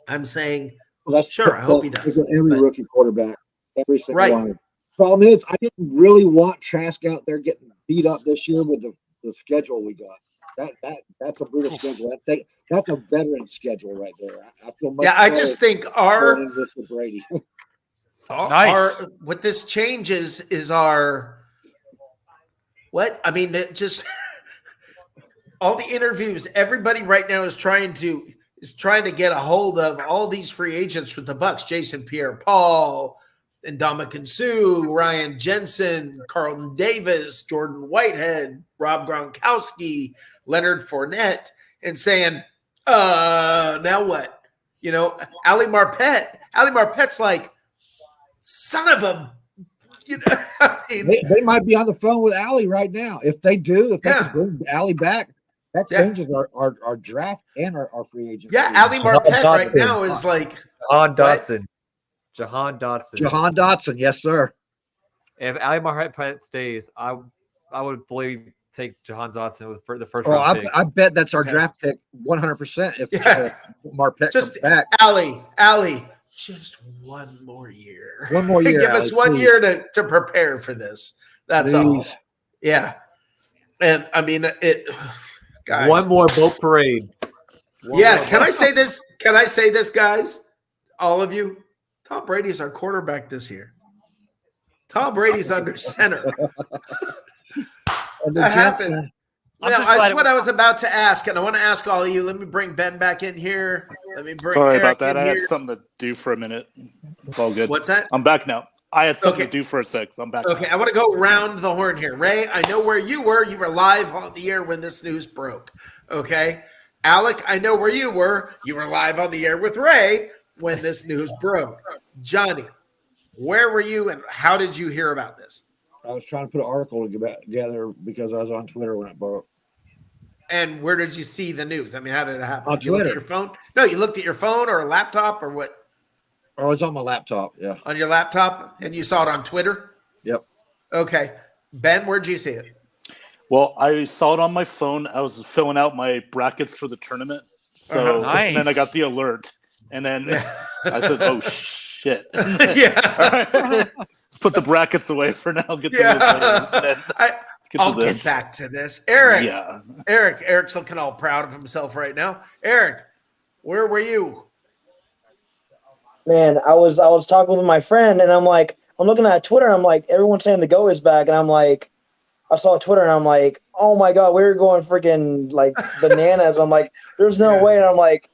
A: I'm saying, I hope he does.
E: Every rookie quarterback, every single one. Problem is, I didn't really want Trask out there getting beat up this year with the schedule we got. That's a brutal schedule. That's a veteran schedule right there. I feel much
A: I just think
E: this with Brady.
A: What this changes is our what? I mean, just all the interviews. Everybody right now is trying to get a hold of all these free agents with the Bucs: Jason Pierre-Paul, Ndamukong Suh, Ryan Jensen, Carlton Davis, Jordan Whitehead, Rob Gronkowski, Leonard Fournette, and saying, now what? You know, Ali Marpet. Ali Marpet's like, son of a, you know, I mean,
E: they might be on the phone with Ali right now. If they can bring Ali back, that changes our draft and our free agents.
A: Yeah, Ali Marpet right now is like
D: Jahan Dotson. Jahan
E: Dotson, yes, sir.
D: If Ali Marpet stays, I would fully take Jahan Dotson for the first round pick.
E: I bet that's our draft pick 100% if Marpet comes back.
A: Ali, just one more year.
E: One more year.
A: Give us 1 year to prepare for this. That's all. Yeah. And I mean, guys.
D: One more boat parade.
A: Can I say this? Can I say this, guys? All of you? Tom Brady is our quarterback this year. Tom Brady's under center. That happened. That's what I was about to ask, and I want to ask all of you. Let me bring Ben back in here. Let me bring
C: Sorry
A: Eric
C: about that.
A: in
C: I had
A: here.
C: something to do for a minute. It's all good.
A: What's that?
C: I'm back now. I had something to do for a sec, so I'm back.
A: Okay, I want to go around the horn here. Ray, I know where you were. You were live on the air when this news broke. Okay. Alec, I know where you were. You were live on the air with Ray when this news broke. Johnny, where were you and how did you hear about this?
E: I was trying to put an article together because I was on Twitter when it broke.
A: And where did you see the news? I mean, how did it happen?
E: On
A: you looked
E: Twitter.
A: At your phone? No, you looked at your phone or a laptop or what?
E: I was on my laptop, yeah.
A: On your laptop? And you saw it on Twitter?
E: Yep.
A: Okay. Ben, where'd you see it?
C: Well, I saw it on my phone. I was filling out my brackets for the tournament. So
B: Nice.
C: And then I got the alert. And then I said, oh, shit.
A: Yeah.
C: Put the brackets away for now. Get to
A: I'll get back to this. Eric.
C: Yeah.
A: Eric's looking all proud of himself right now. Eric, where were you?
F: Man, I was talking with my friend, and I'm looking at Twitter, and I'm like, everyone's saying the GO is back, and I'm like, I saw Twitter, and I'm like, oh my God, we were going freaking like bananas. I'm like, there's no way, and I'm like,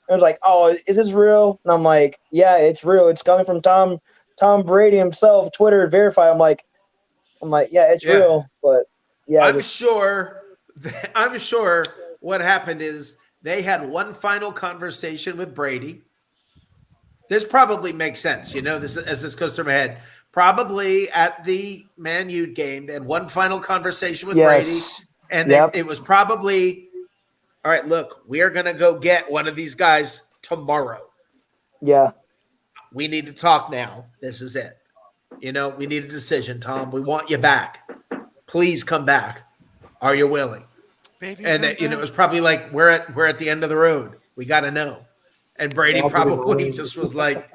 F: I was like, oh, is this real? And I'm like, yeah, it's real. It's coming from Tom Brady himself, Twitter verified. I'm like, yeah, it's real, but yeah,
A: I'm sure what happened is they had one final conversation with Brady. This probably makes sense, you know, as this goes through my head. Probably at the Man U game, they had one final conversation with Brady, and it was probably, all right, look, we are going to go get one of these guys tomorrow.
F: Yeah.
A: We need to talk now. This is it. You know, we need a decision, Tom. We want you back. Please come back. Are you willing?
B: Baby,
A: and you know, it was probably like we're at the end of the road. We got to know. And Brady probably just was like,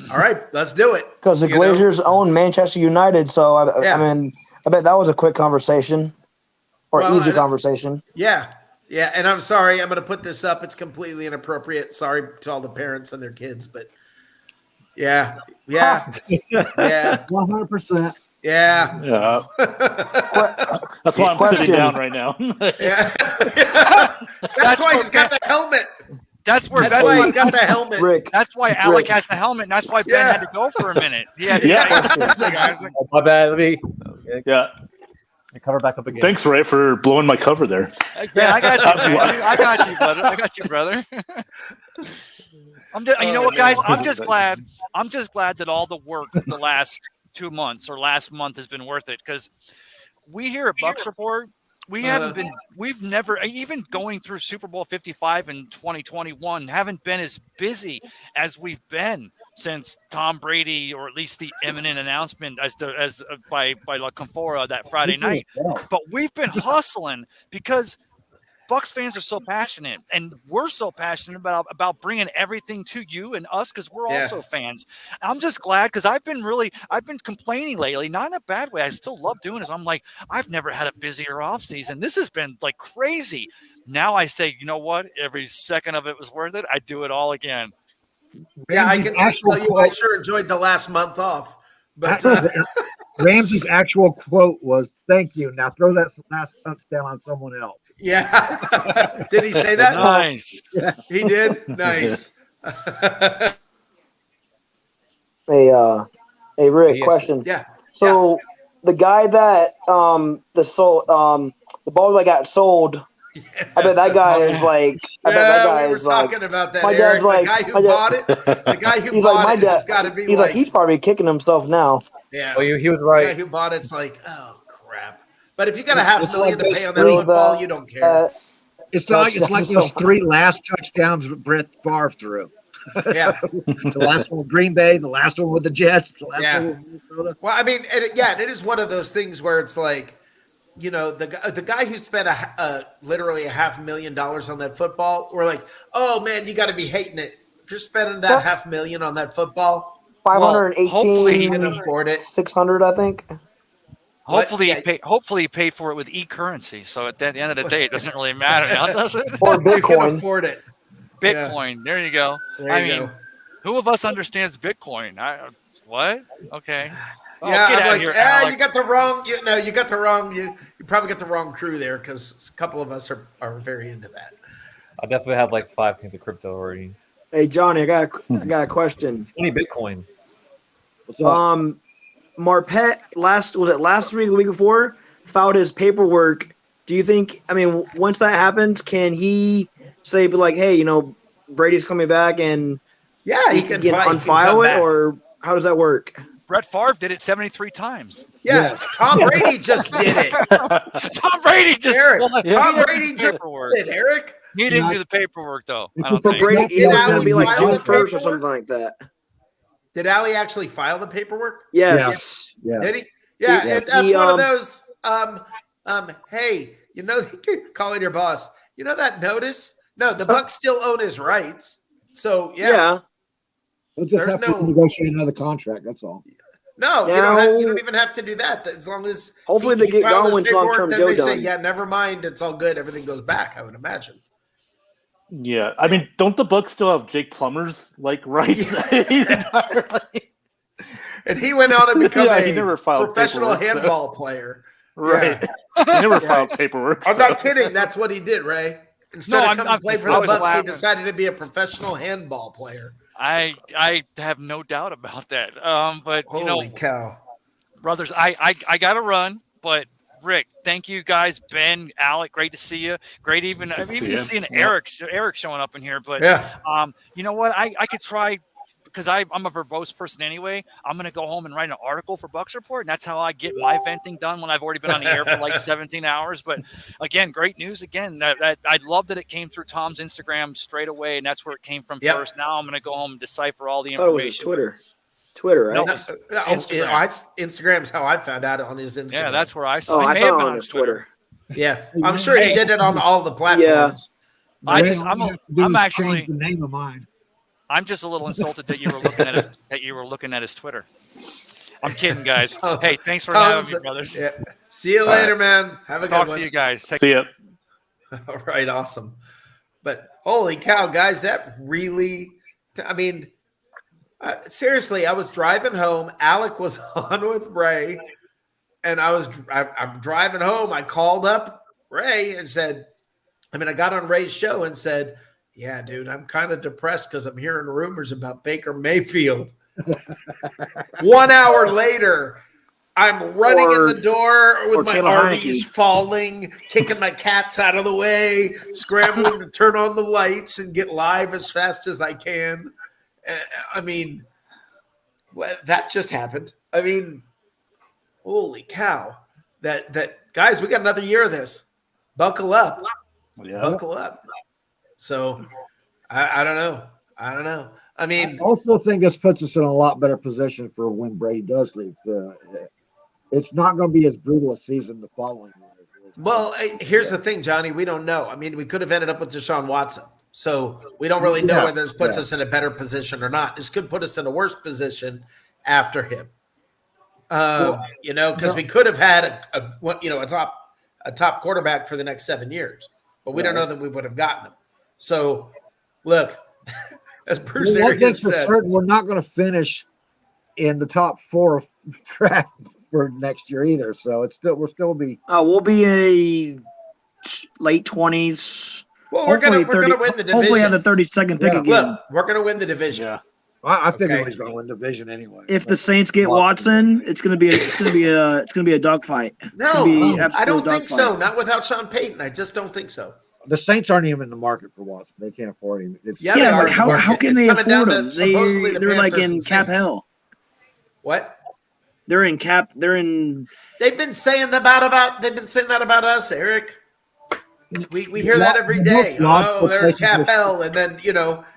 A: all right, let's do it.
F: Because the Glazers own Manchester United. So, I mean, I bet that was a quick conversation or easy conversation.
A: Yeah. Yeah. And I'm sorry. I'm going to put this up. It's completely inappropriate. Sorry to all the parents and their kids. But, yeah.
E: 100%.
A: Yeah.
C: That's why I'm sitting down right now.
A: Yeah. That's why he's got the helmet.
B: That's why
A: he's got the helmet.
F: Rick,
B: that's why Alec has the helmet. And that's why Ben had to go for a minute.
C: Yeah.
B: I was like,
D: my bad. Let me.
C: Yeah.
D: Cover back up again.
C: Thanks, Ray, for blowing my cover there.
B: Yeah, I got you. Man. I got you, brother. I got you, brother. You know what, guys? I'm just glad that all the work the last 2 months or last month has been worth it, because we here at Bucs Report, we've never, even going through Super Bowl 55 in 2021, haven't been as busy as we've been since Tom Brady, or at least the imminent announcement by La Confora that Friday night. But we've been hustling because Bucs fans are so passionate, and we're so passionate about bringing everything to you and us, because we're also fans. I'm just glad, because I've been complaining lately, not in a bad way. I still love doing this. I'm like, I've never had a busier off season. This has been like crazy. Now I say, you know what? Every second of it was worth it. I do it all again.
A: Yeah, I can tell you, I sure enjoyed the last month off. But
E: Ramsey's actual quote was, "Thank you. Now throw that last touchdown on someone else."
A: Yeah. Did he say that?
B: Nice.
E: Yeah.
A: He did? Nice.
F: Hey, Rick, question.
A: Yeah.
F: So the guy that the ball that got sold, I bet that guy is like. I bet that guy
A: we were
F: is like.
A: talking about that,
F: my
A: Eric.
F: dad's like,
A: The guy who bought it. The guy who
F: he's
A: bought
F: like,
A: it has got to be
F: he's like, he's probably kicking himself now.
A: Yeah.
D: Well, he was
A: The
D: right.
A: guy who bought it's like, oh crap. But if you got a $500,000 to pay on that
F: Really,
A: football, you don't care.
E: It's like those 3 last touchdowns that Brett Favre threw.
A: Yeah.
E: The last one with Green Bay, the last one with the Jets, the last one with Minnesota.
A: Well, I mean, it is one of those things where it's like, you know, the guy who spent literally $500,000 on that football, we're like, oh man, you got to be hating it if you're spending that $500,000 on that football.
F: 518.
B: hopefully
A: he can afford it.
F: 600, I think.
B: Hopefully he paid for it with e-currency. So at the end of the day, it doesn't really matter now, does it?
F: Or
A: You can
F: Bitcoin.
A: afford it.
B: Bitcoin. Yeah. There you go.
A: There you go.
B: Who of us understands Bitcoin? What? Okay. Oh,
A: Yeah,
B: get
A: I'm
B: out
A: like,
B: of here, Alec.
A: you got the wrong. You got the wrong. You probably got the wrong crew there, because a couple of us are very into that.
D: I definitely have like 5 things of crypto already.
F: Hey Johnny, I got a question.
D: Only Bitcoin.
E: What's up?
F: Marpet last week, the week before, filed his paperwork. Do you think? I mean, once that happens, can he be like, hey, you know, Brady's coming back, and
A: Yeah, he can
F: unfile it, or how does that work?
B: Brett Favre did it 73 times.
A: Yeah, Tom Brady just did it.
B: Tom Brady just
A: Eric,
B: Tom
A: Tom Brady just
B: paperwork.
A: did it, Eric.
B: He didn't do the paperwork though. I don't
E: For
B: think.
F: Brady,
A: Did
F: it's gonna
A: Allen
F: be like
A: file
F: June
A: the
F: 1st or
A: paperwork?
F: something like that.
A: Did Allie actually file the paperwork?
F: Yes.
E: Yeah.
A: Did he? Yeah,
F: Yeah.
A: that's one of those. Hey, you know, calling your boss. You know that notice? No, the Bucs still own his rights. So
F: Yeah.
E: We'll just
A: There's
E: have
A: no-
E: to negotiate another contract. That's all.
A: No,
F: Now-
A: you don't even have to do that. As long as
F: Hopefully
A: he
F: they get
A: files his
F: Godwin's
A: paperwork,
F: long-term
A: then
F: deal
A: they say,
F: done.
A: yeah, never mind, it's all good. Everything goes back. I would imagine.
C: Yeah, I mean, don't the Bucs still have Jake Plummer's rights entirely?
A: And he went on and become
C: he never
A: a
C: filed
A: professional
C: paperwork, so-
A: handball player.
C: Right. He never filed paperwork.
A: I'm
C: so-
A: not kidding. That's what he did, Ray. Instead
B: No,
A: of
B: I'm
A: coming
B: not-
A: to play for
B: I
A: the
B: was
A: Bucs, he
B: laughing.
A: decided to be a professional handball player.
B: I have no doubt about that. But you know,
A: Holy cow.
B: brothers, I got to run. But Rick, thank you guys. Ben, Alec, great to see you. Great even seeing Eric showing up in here. But you know what? I could try, because I'm a verbose person anyway. I'm going to go home and write an article for Bucs Report, and that's how I get my venting done when I've already been on the air for like 17 hours. But again, great news. Again, that I love that it came through Tom's Instagram straight away, and that's where it came from first. Now I'm going to go home and decipher all the
F: I thought it was
B: information.
F: his Twitter, right?
B: No,
A: Instagram. Instagram's how I found out on his Instagram.
B: Yeah, that's where I saw.
F: Oh,
B: He
F: I
B: may have
F: found
B: been
F: it on his Twitter.
A: Yeah, I'm sure he did it on all the platforms.
B: I'm
E: Change the name of mine.
B: I'm just a little insulted that you were looking at his Twitter. I'm kidding, guys. Hey, thanks for having me, brothers.
A: Yeah. See you later, man. Have a
B: Talk
A: good one.
B: to you guys.
C: See ya.
A: All right, awesome. But holy cow, guys, that really, I mean, seriously, I was driving home. Alec was on with Ray, and I'm driving home. I called up Ray and said, I got on Ray's show and said, yeah, dude, I'm kind of depressed because I'm hearing rumors about Baker Mayfield. 1 hour later, I'm running in the door with my
G: Taylor
A: Arby's
G: Heineke.
A: falling, kicking my cats out of the way, scrambling to turn on the lights and get live as fast as I can. I mean, that just happened. I mean, holy cow. That guys, we got another year of this. Buckle up.
C: Yeah.
A: Buckle up. So I don't know. I mean,
E: I also think this puts us in a lot better position for when Brady does leave. It's not going to be as brutal a season the following year.
A: well, here's the thing, Johnny. We don't know. I mean, we could have ended up with Deshaun Watson. So we don't really know whether this puts us in a better position or not. This could put us in a worse position after him. Because we could have had a top quarterback for the next 7 years, but we don't know that we would have gotten him. So, look, as Bruce Arians said,
E: certain, we're not going to finish in the top 4 draft for next year either. So we'll still be.
G: We'll be a late 20s.
A: Well, we're gonna win the division.
G: Hopefully, have the 32nd pick again.
A: Look, we're gonna win the division.
C: Yeah.
E: I figure he's going to win the division anyway.
G: If the Saints get Watson, it's gonna be a dogfight.
A: No, I don't think so. Not without Sean Payton. I just don't think so.
E: The Saints aren't even in the market for Watson. They can't afford him.
G: But how can they afford him? They're like in cap hell.
A: What?
G: They're in cap. They're in.
A: They've been saying that about us, Eric. We hear that every day. Oh, they're in cap hell, and then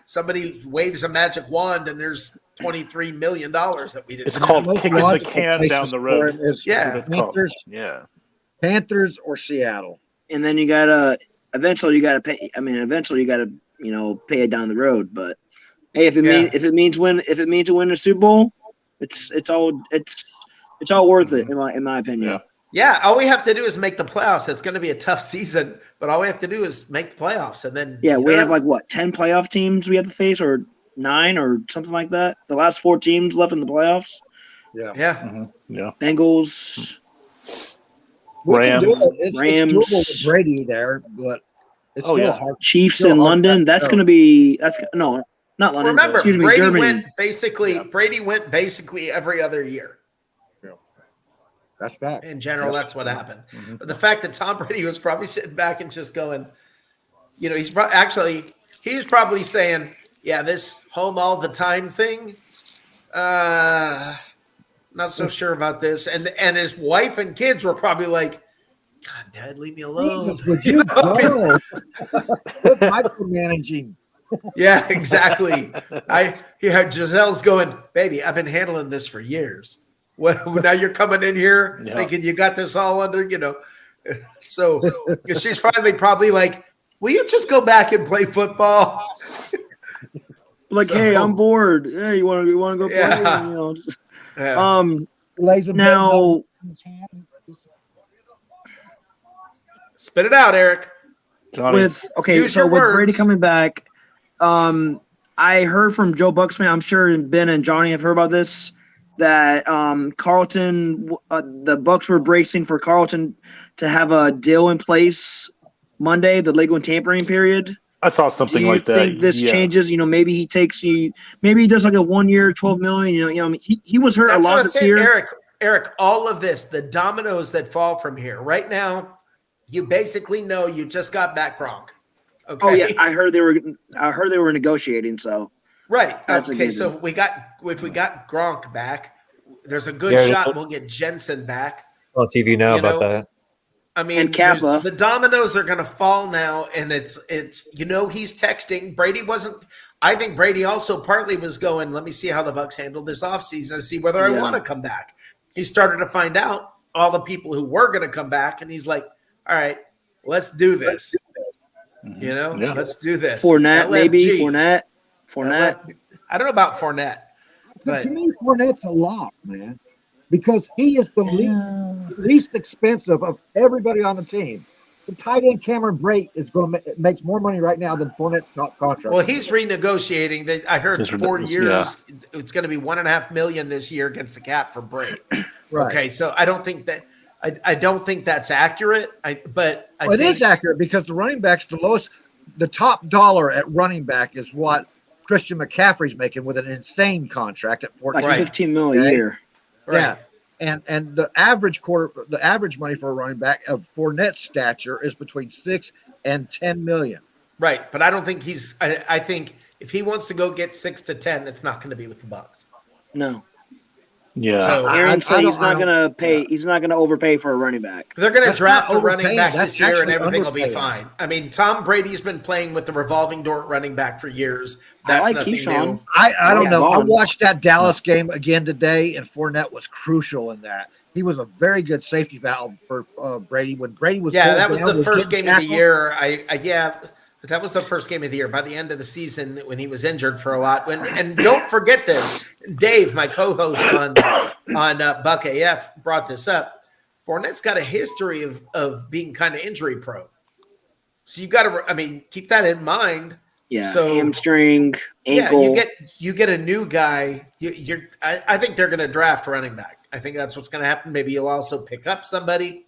A: somebody waves a magic wand, and there's $23 million that we didn't.
C: It's called kicking the can down the road.
E: Panthers or Seattle,
G: and then you gotta eventually you gotta pay. I mean, eventually you gotta pay it down the road. But hey, if it means win a Super Bowl, it's all worth it in my opinion.
C: Yeah.
A: Yeah, all we have to do is make the playoffs. It's going to be a tough season, but all we have to do is make the playoffs, and then
G: we have 10 playoff teams we have to face, or 9, or something like that. The last 4 teams left in the playoffs.
A: Yeah.
C: Mm-hmm. Yeah.
G: Bengals,
C: Rams.
E: It's doable with Brady there, but it's still hard.
G: Chiefs in London. That's going to be not London.
A: Remember,
G: excuse me,
A: Brady
G: Germany.
A: went basically every other year.
E: That's fact.
A: In general, that's what happened. Mm-hmm. But the fact that Tom Brady was probably sitting back and just going, he's probably saying, yeah, this home all the time thing, not so sure about this. And his wife and kids were probably like, God, Dad, leave me alone.
E: Jesus, would you go? Quit micromanaging.
A: Yeah, exactly. Giselle's going, baby, I've been handling this for years. Now you're coming in here thinking you got this all under, So she's finally probably like, will you just go back and play football?
G: Hey, I'm bored. Hey, you want to go play? Now,
A: spit it out, Eric.
C: Johnny.
G: With Brady coming back, I heard from Joe Bucksman. I'm sure Ben and Johnny have heard about this. That Carlton, the Bucs were bracing for Carlton to have a deal in place Monday, the legal tampering period.
C: I saw something like that.
G: Do you think this changes? Maybe he does like a 1 year, $12 million. He was hurt a lot this year.
A: Eric, all of this, the dominoes that fall from here. Right now, you basically know you just got back Gronk. Okay.
G: Oh yeah, I heard they were negotiating. So.
A: Right. Okay. So if we got Gronk back, there's a good shot we'll get Jensen back.
D: Let's see if you know about that.
A: I mean,
G: and Kappa.
A: The dominoes are going to fall now, and it's he's texting. Brady wasn't. I think Brady also partly was going, let me see how the Bucs handle this offseason and see whether I want to come back. He started to find out all the people who were going to come back, and he's like, all right, let's do this. Let's do this.
G: Fournette, maybe. Fournette.
A: I don't know about Fournette.
E: But to me, Fournette's a lot, man, because he is the least expensive of everybody on the team. The tight end Cameron Brate is going to makes more money right now than Fournette's top contract.
A: Well, he's renegotiating. I heard 4 years. Yeah. It's going to be $1.5 million this year against the cap for Brate. Right. Okay, so I don't think that. I don't think that's accurate. It
E: is accurate because the running back's the lowest. The top dollar at running back is what Christian McCaffrey's making with an insane contract at $14
G: $15 million a year.
A: Right.
E: Yeah. And the average money for a running back of Fournette's stature is between 6 and 10 million.
A: Right, but I don't think he's. I think if he wants to go get 6 to 10, it's not going to be with the Bucs.
G: No.
C: Yeah.
A: So
G: Aaron said he's not going to pay. Yeah. He's not going to overpay for a running back.
A: They're going to draft a running back this year, and everything will be fine. I mean, Tom Brady's been playing with the revolving door running back for years. That's nothing new.
E: I don't know. I watched that Dallas game again today, and Fournette was crucial in that. He was a very good safety valve for Brady when Brady was.
A: Yeah, that was the first game of the year. That was the first game of the year. By the end of the season, when he was injured for a lot, and don't forget this, Dave, my co-host on Buck AF, brought this up. Fournette's got a history of being kind of injury prone, so you got to, keep that in mind.
G: Yeah,
A: so,
G: hamstring, ankle.
A: Yeah, you get a new guy. I think they're going to draft running back. I think that's what's going to happen. Maybe you'll also pick up somebody.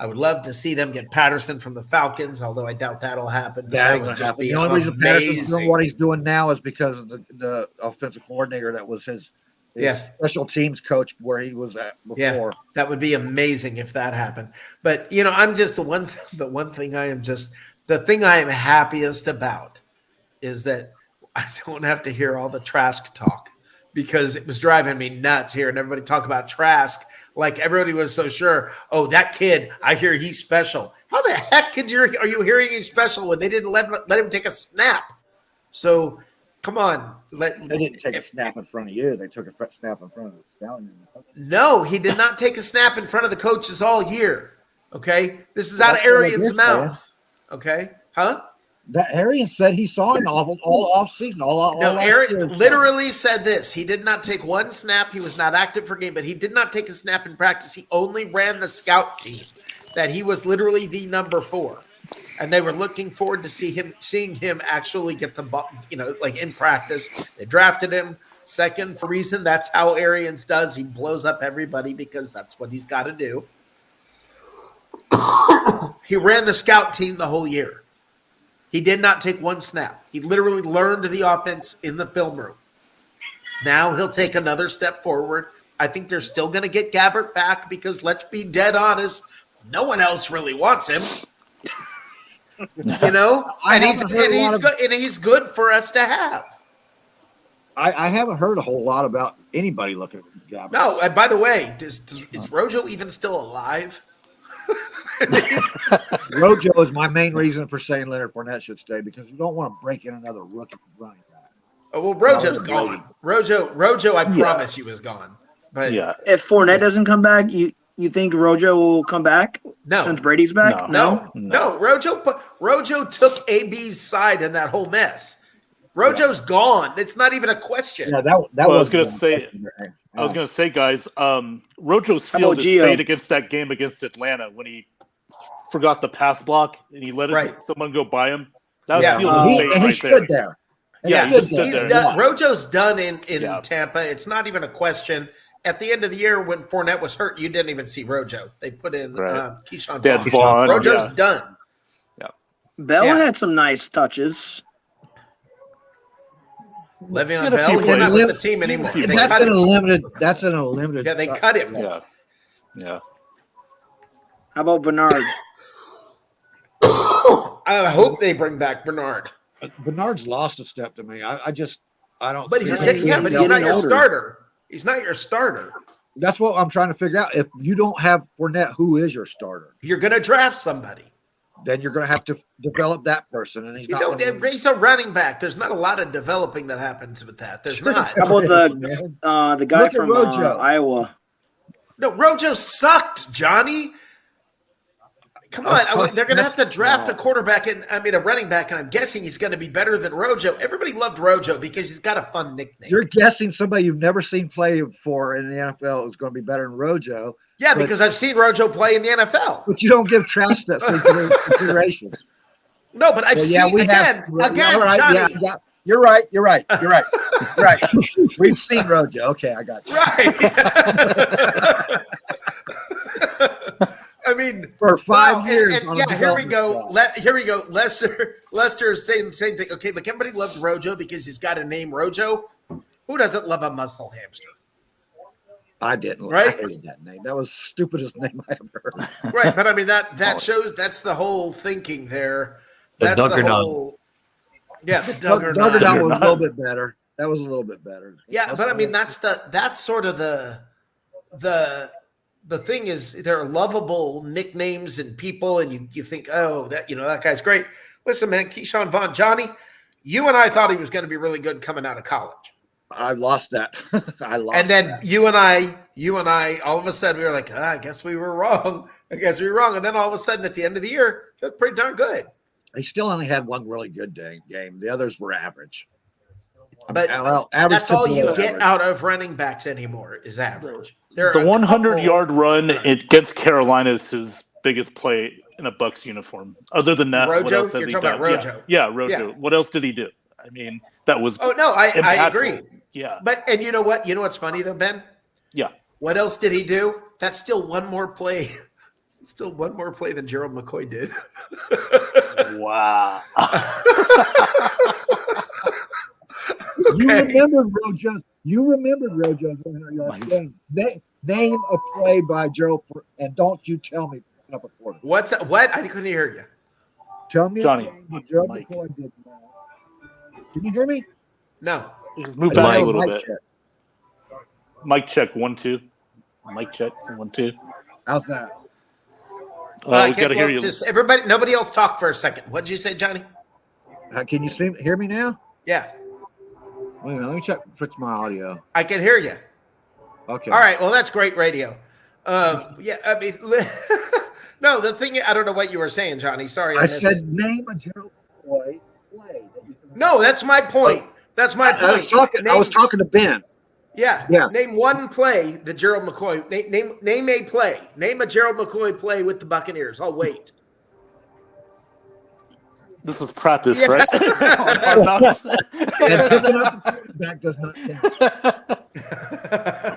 A: I would love to see them get Patterson from the Falcons, although I doubt that'll happen.
E: That would just be the only reason Patterson's doing what he's doing now is because of the offensive coordinator that was his special teams coach where he was at before.
A: Yeah, that would be amazing if that happened. But I'm just the thing I am happiest about is that I don't have to hear all the Trask talk, because it was driving me nuts here, and everybody talk about Trask like everybody was so sure. Oh, that kid, I hear he's special. How the heck are you hearing he's special when they didn't let him take a snap? So, come on.
E: They didn't take a snap in front of you. They took a snap in front of the Stallion.
A: No, he did not take a snap in front of the coaches all year. Okay? This is out of Arian's mouth. Okay? Huh?
E: That Arian said he saw him all off season.
A: No, Arian literally said this. He did not take one snap. He was not active for game, but he did not take a snap in practice. He only ran the scout team. That he was literally the number 4, and they were looking forward to seeing him actually get the ball. In practice. They drafted him second for a reason. That's how Arians does. He blows up everybody because that's what he's got to do. He ran the scout team the whole year. He did not take one snap. He literally learned the offense in the film room. Now he'll take another step forward. I think they're still going to get Gabbert back because, let's be dead honest, no one else really wants him. And he's good for us to have.
E: I haven't heard a whole lot about anybody looking at Gabbert.
A: No, and by the way, is Rojo even still alive?
E: Rojo is my main reason for saying Leonard Fournette should stay, because you don't want to break in another rookie running back.
A: Oh, well, Rojo's gone. Rojo, I promise you, is gone. But
G: if Fournette doesn't come back, you think Rojo will come back?
A: No,
G: since Brady's back.
A: No. Rojo took AB's side in that whole mess. Rojo's gone. It's not even a question.
E: Yeah, I was going
C: to say, guys, Rojo sealed his fate against that game against Atlanta when he forgot the pass block and he let someone go by him. That was sealed his fate.
E: And he stood there.
A: He's done. Rojo's done in Tampa. It's not even a question. At the end of the year, when Fournette was hurt, you didn't even see Rojo. They put in Keyshawn Vaughn. Rojo's done.
C: Yeah.
G: Bell had some nice touches.
A: Le'Veon Bell, he's not with the team anymore.
E: That's an unlimited.
A: Yeah, they cut him.
C: Yeah.
G: How about Bernard?
A: I hope they bring back Bernard.
E: Bernard's lost a step to me. I don't.
A: But he's not your starter. He's not your starter.
E: That's what I'm trying to figure out. If you don't have Fournette, who is your starter?
A: You're going to draft somebody.
E: Then you're going to have to develop that person, and he's
A: a running back. There's not a lot of developing that happens with that. There's not.
G: How about the guy from Iowa?
A: No, Rojo sucked, Johnny. Come on, they're going to have to draft a quarterback a running back, and I'm guessing he's going to be better than Rojo. Everybody loved Rojo because he's got a fun nickname.
E: You're guessing somebody you've never seen play before in the NFL is going to be better than Rojo.
A: Yeah, because I've seen Rojo play in the NFL.
E: But you don't give Trask that consideration.
A: No, but I've seen again, Johnny.
E: Yeah. You're right. Right. We've seen Rojo. Okay, I got you.
A: Right. I mean,
E: for 5 years.
A: Here we go. Lester is saying the same thing. Okay, like everybody loved Rojo because he's got a name, Rojo. Who doesn't love a muscle hamster?
E: I didn't.
A: Right?
E: I hated that name. That was the stupidest name I ever heard.
A: Right, but I mean that shows that's the whole thinking there. That's the
D: Duggernaut.
A: whole. Yeah, the Duggernaut.
E: Duggernaut was a little bit better. That was a little bit better.
A: Yeah, but I mean that's sort of the thing is there are lovable nicknames and people, and you think, oh, that guy's great. Listen, man, Keyshawn Vaughn, Johnny, you and I thought he was going to be really good coming out of college.
E: I lost that.
A: And then you and I, all of a sudden we were like, I guess we were wrong. And then all of a sudden at the end of the year, he looked pretty darn good.
E: He still only had one really good game. The others were average.
A: But
E: average
A: that's all you get
E: average.
A: out of running backs anymore is average.
C: The 100-yard run against Carolina is his biggest play in a Bucs uniform. Other than that,
A: Rojo?
C: what else has
A: You're
C: he
A: talking
C: done?
A: about Rojo.
C: Yeah, Rojo.
A: Yeah.
C: What else did he do? I mean, that was
A: I agree.
C: Yeah.
A: And you know what? You know what's funny though, Ben?
C: Yeah.
A: What else did he do? That's still one more play. Still one more play than Gerald McCoy did.
C: Wow.
E: You remembered Rojo's 100-yard game. Name a play by Gerald, and don't you tell me picking up a quarter.
A: What's that? What? I couldn't hear you.
E: Tell me
C: Johnny,
E: a play that Gerald
C: Mike.
E: McCoy did. Can you hear me?
A: No.
C: Just move back a little
E: Mike
C: bit.
E: check.
C: Mic check 1 2. Mic check 1 2.
E: How's that?
C: We gotta hear you.
A: Everybody, nobody else talk for a second. What did you say, Johnny?
E: Can you hear me now?
A: Yeah,
E: Wait a minute. Let me fix my audio.
A: I can hear you.
E: Okay.
A: All right. Well, that's great radio. Yeah, I mean, no, the thing, I don't know what you were saying, Johnny. Sorry.
E: I
A: missed
E: said
A: it.
E: name a Gerald McCoy play.
A: No, that's my point. That's my point.
E: I was talking to Ben.
A: Yeah. Name one play that Gerald McCoy. Name a play. Name a Gerald McCoy play with the Buccaneers. I'll wait.
C: This was practice,
A: Yeah.
C: right?
E: That does not count.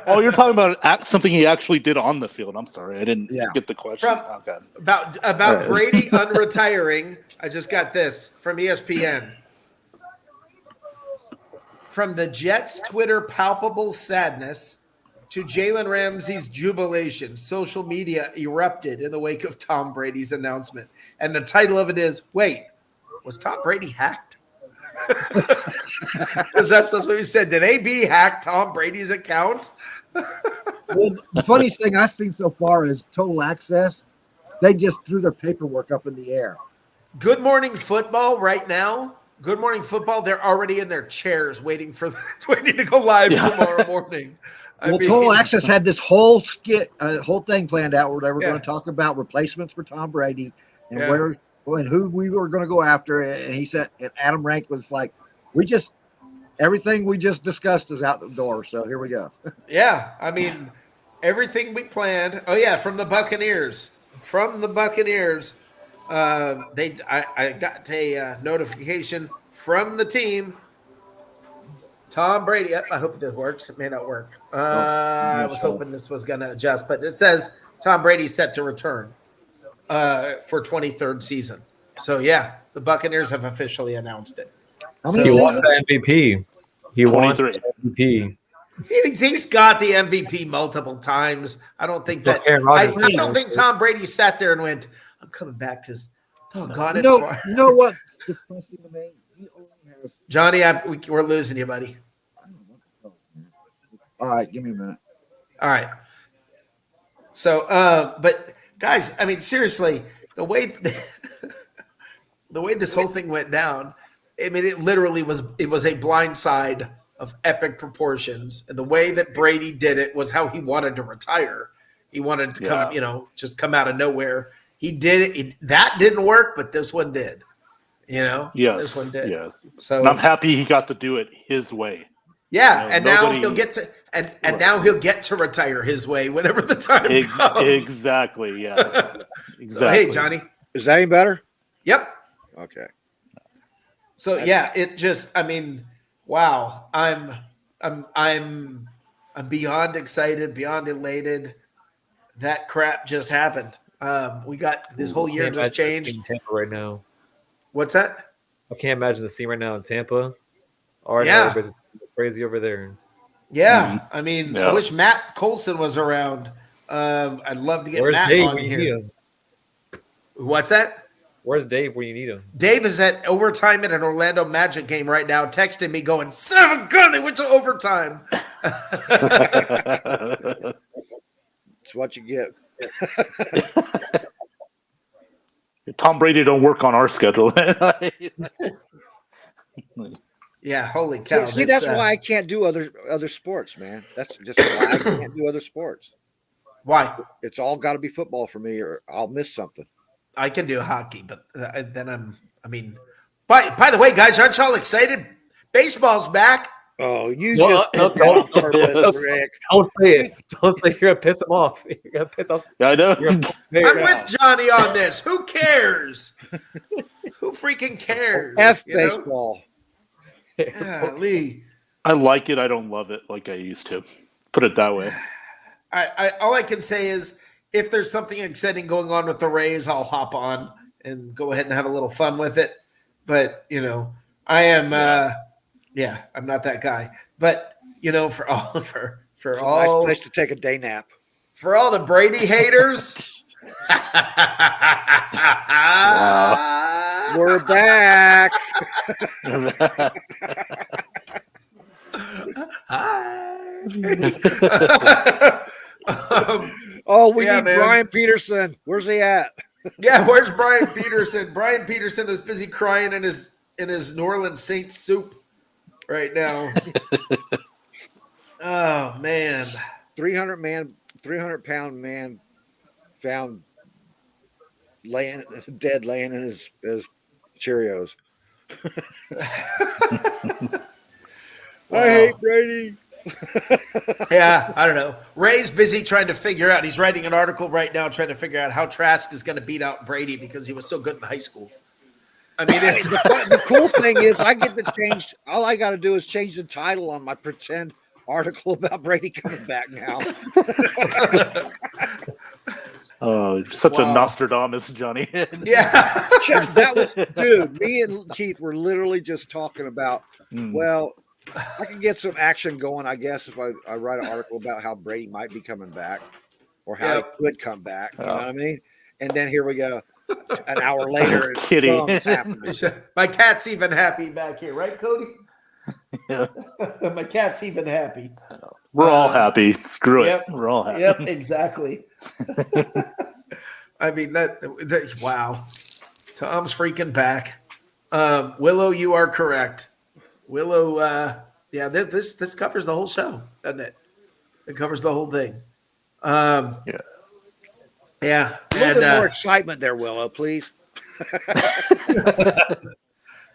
C: Oh, you're talking about something he actually did on the field. I'm sorry, I didn't get the question.
A: About
C: right.
A: Brady unretiring. I just got this from ESPN. From the Jets' Twitter palpable sadness to Jalen Ramsey's jubilation, social media erupted in the wake of Tom Brady's announcement. And the title of it is, wait, was Tom Brady hacked? Because that's what he said. Did AB hack Tom Brady's account?
E: Well, the funniest thing I've seen so far is Total Access. They just threw their paperwork up in the air.
A: Good Morning Football right now. Good Morning Football. They're already in their chairs waiting to go live tomorrow morning.
E: Total Access had this whole whole thing planned out where they were going to talk about replacements for Tom Brady and who we were going to go after. And he said, and Adam Rank was like, everything we just discussed is out the door. So here we go. Yeah. I mean, everything we planned. Oh yeah. From the Buccaneers. I got a notification from the team. Tom Brady. I hope this works. It may not work. I was hoping this was going to adjust, but it says Tom Brady set to return for 23rd season. So yeah, the Buccaneers have officially announced it.
D: He won the MVP. He won
C: 23.
D: the MVP.
A: He's got the MVP multiple times. I don't think that. I don't think Tom Brady sat there and went, "I'm coming back because doggone it."
E: You know what?
A: Johnny, we're losing you, buddy.
E: All right, give me a minute.
A: All right. So, but guys, I mean, seriously, the way this whole thing went down, I mean, it literally was a blindside of epic proportions. And the way that Brady did it was how he wanted to retire. He wanted to come, just come out of nowhere. He did it. That didn't work, but this one did. This one did.
C: Yes.
A: So
C: and I'm happy he got to do it his way.
A: Yeah, and now he'll get to now he'll get to retire his way whenever the time comes.
C: Exactly. Yeah. Exactly.
A: So, hey, Johnny,
E: is that any better?
A: Yep.
E: Okay.
A: So it just, I mean, wow, I'm beyond excited, beyond elated. That crap just happened. We got this whole year just changed.
D: Tampa right now.
A: What's that?
D: I can't imagine the scene right now in Tampa. Everybody's crazy over there.
A: Yeah, I mean,
C: Yeah.
A: I wish Matt Colson was around. I'd love to get
D: Where's
A: Matt
D: Dave
A: on
D: when you
A: here.
D: need him?
A: What's that?
D: Where's Dave when you need him?
A: Dave is at overtime at an Orlando Magic game right now, texting me going, "Son of a gun, they went to overtime."
E: It's what you get.
C: Tom Brady don't work on our schedule.
A: Yeah, holy cow.
E: See, that's why I can't do other sports, man. That's just why I can't do other sports.
A: Why?
E: It's all got to be football for me, or I'll miss something.
A: I can do hockey, but then by the way, guys, aren't y'all excited? Baseball's back.
E: Oh, you
D: No,
E: just
D: no,
E: did that on
D: no,
E: purpose,
D: just-
E: Rick.
D: Don't say it. Don't say you're gonna piss him off. You're gonna piss off.
C: Yeah, I know.
A: I'm with Johnny on this. Who cares? Who freaking cares?
E: F
A: you know?
E: baseball.
A: Lee.
C: I like it. I don't love it like I used to. Put it that way.
A: I all I can say is if there's something exciting going on with the Rays, I'll hop on and go ahead and have a little fun with it. But I am I'm not that guy. But for all
E: It's a nice place to take a day nap.
A: for all the Brady haters.
E: We're back. We need Brian Peterson. Where's he at?
A: Yeah, where's Brian Peterson? Brian Peterson is busy crying in his New Orleans Saints soup right now. Oh man,
E: 300-pound man found dead laying in his Cheerios. I hate Brady.
A: Yeah, I don't know. Ray's busy trying to figure out. He's writing an article right now trying to figure out how Trask is going to beat out Brady because he was so good in high school. I mean, it's
E: The cool thing is I get to change. All I got to do is change the title on my pretend article about Brady coming back now.
C: Oh, such a Nostradamus, Johnny.
A: yeah.
E: That was, dude, me and Keith were literally just talking about, well, I can get some action going, I guess, if I write an article about how Brady might be coming back or how he could come back. You know what I mean? And then here we go. An hour later, it's happening.
A: My cat's even happy back here, right, Cody?
C: Yeah.
A: My cat's even happy.
C: We're all happy. Screw
A: Yep.
C: it. We're all happy.
A: Yep, exactly. I mean that wow. Tom's freaking back. Willow, you are correct. Willow, this covers the whole show, doesn't it? It covers the whole thing. Yeah.
E: A little bit more excitement there, Willow, please.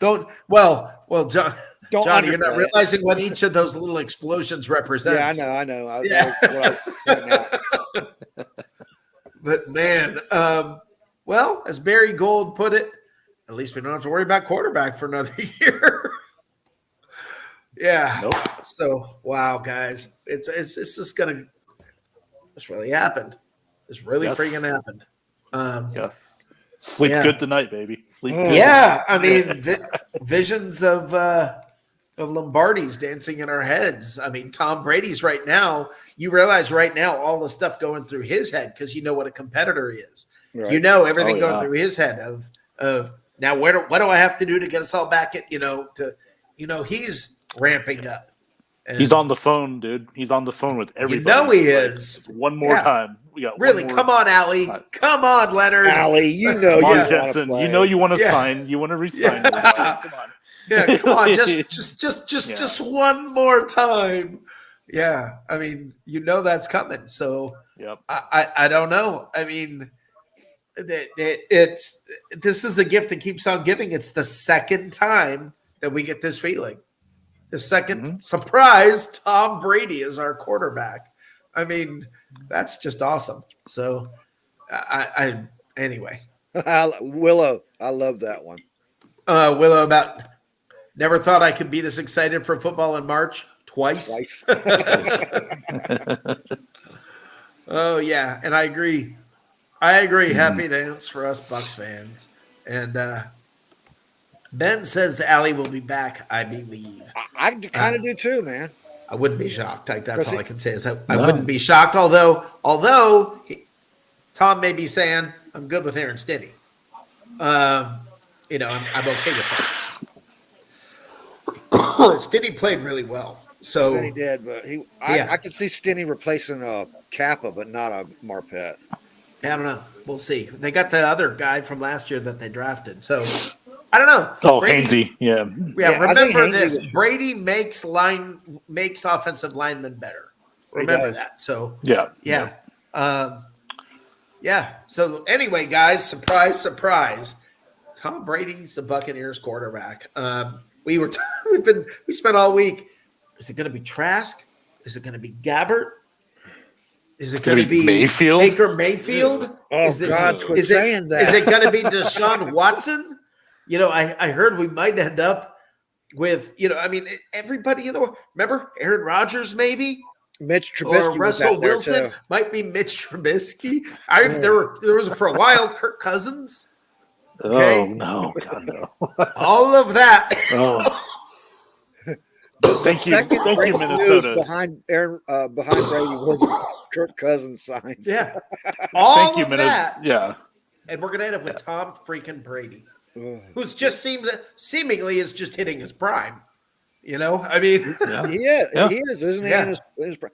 A: John, Johnny, you're not realizing what each of those little explosions represents.
E: Yeah, I know.
A: But man, as Barry Gold put it, at least we don't have to worry about quarterback for another year. Yeah.
C: Nope.
A: So wow, guys, it's just this really happened. This really freaking happened.
C: Yes. Sleep good tonight, baby. Sleep good.
A: Yeah, I mean, visions of Lombardi's dancing in our heads. I mean, Tom Brady's right now. You realize right now all the stuff going through his head because you know what a competitor he is. Right. You know everything going through his head of now what do I have to do to get us all back at he's ramping up. And
C: he's on the phone, dude. He's on the phone with everybody.
A: You know he is.
C: One more time. We got
A: really. Come on, Allie. Come on, Leonard.
E: Allie, you know
C: Ryan Jensen. You know you want to sign. You want to resign.
A: Yeah. Come on. Yeah, come on. Just one more time. Yeah. I mean, that's coming. So I don't know. I mean, this is the gift that keeps on giving. It's the second time that we get this feeling. The second surprise, Tom Brady is our quarterback. I mean, that's just awesome. So, anyway.
E: Willow, I love that one.
A: Willow, about never thought I could be this excited for football in March. Twice. Oh, yeah. And I agree. Happy dance for us Bucs fans. And Ben says Allie will be back, I believe.
E: I kind of do too, man.
A: I wouldn't be shocked. Like that's all I can say is I wouldn't be shocked. Although Tom may be saying I'm good with Aaron Stinney. I'm okay with that. Stinney played really well. So
E: Stinney did, but I could see Stinney replacing a Kappa, but not a Marpet.
A: I don't know. We'll see. They got the other guy from last year that they drafted. So I don't know.
C: Oh,
A: Brady,
C: Hainsey. Yeah.
A: Remember this. Brady makes offensive linemen better. Remember that. So yeah. So anyway, guys, surprise. Tom Brady's the Buccaneers quarterback. We spent all week. Is it going to be Trask? Is it going to be Gabbert? Is it going to be
C: Mayfield?
A: Baker Mayfield?
E: Oh, God, quit saying that.
A: Is it going to be Deshaun Watson? I heard we might end up with, everybody in the world. Remember Aaron Rodgers, maybe?
E: Mitch Trubisky
A: or Russell Wilson. Might be Mitch Trubisky. There was for a while Kirk Cousins. Okay?
C: Oh, no. God, no.
A: All of that.
C: Oh. Thank you, Minnesota.
E: Behind Brady was Kirk Cousins signs.
A: Yeah, all of
C: Minnesota.
A: that.
C: Yeah,
A: and we're gonna end up with Tom freaking Brady, who's just seemingly is just hitting his prime. He is, isn't he?
E: Yeah.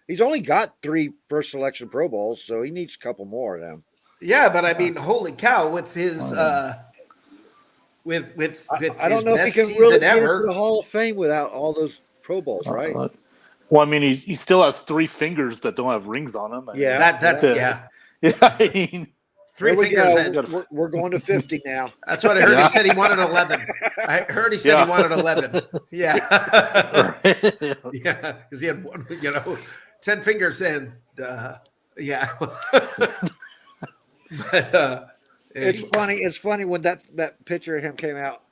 E: He's only got 3 first selection Pro Bowls, so he needs a couple more of them.
A: Yeah, but holy cow, with his with
E: I don't know if he can really get into the Hall of Fame without all those Pro Bowls, right?
C: Well, I mean, he still has 3 fingers that don't have rings on them.
A: That's
C: Yeah, I mean,
A: 3 fingers.
E: We're going to 50 now.
A: That's what I heard. He said he wanted 11. I heard he said he wanted 11. Yeah, yeah, because he had 10 fingers and yeah. But
E: it's funny when that picture of him came out.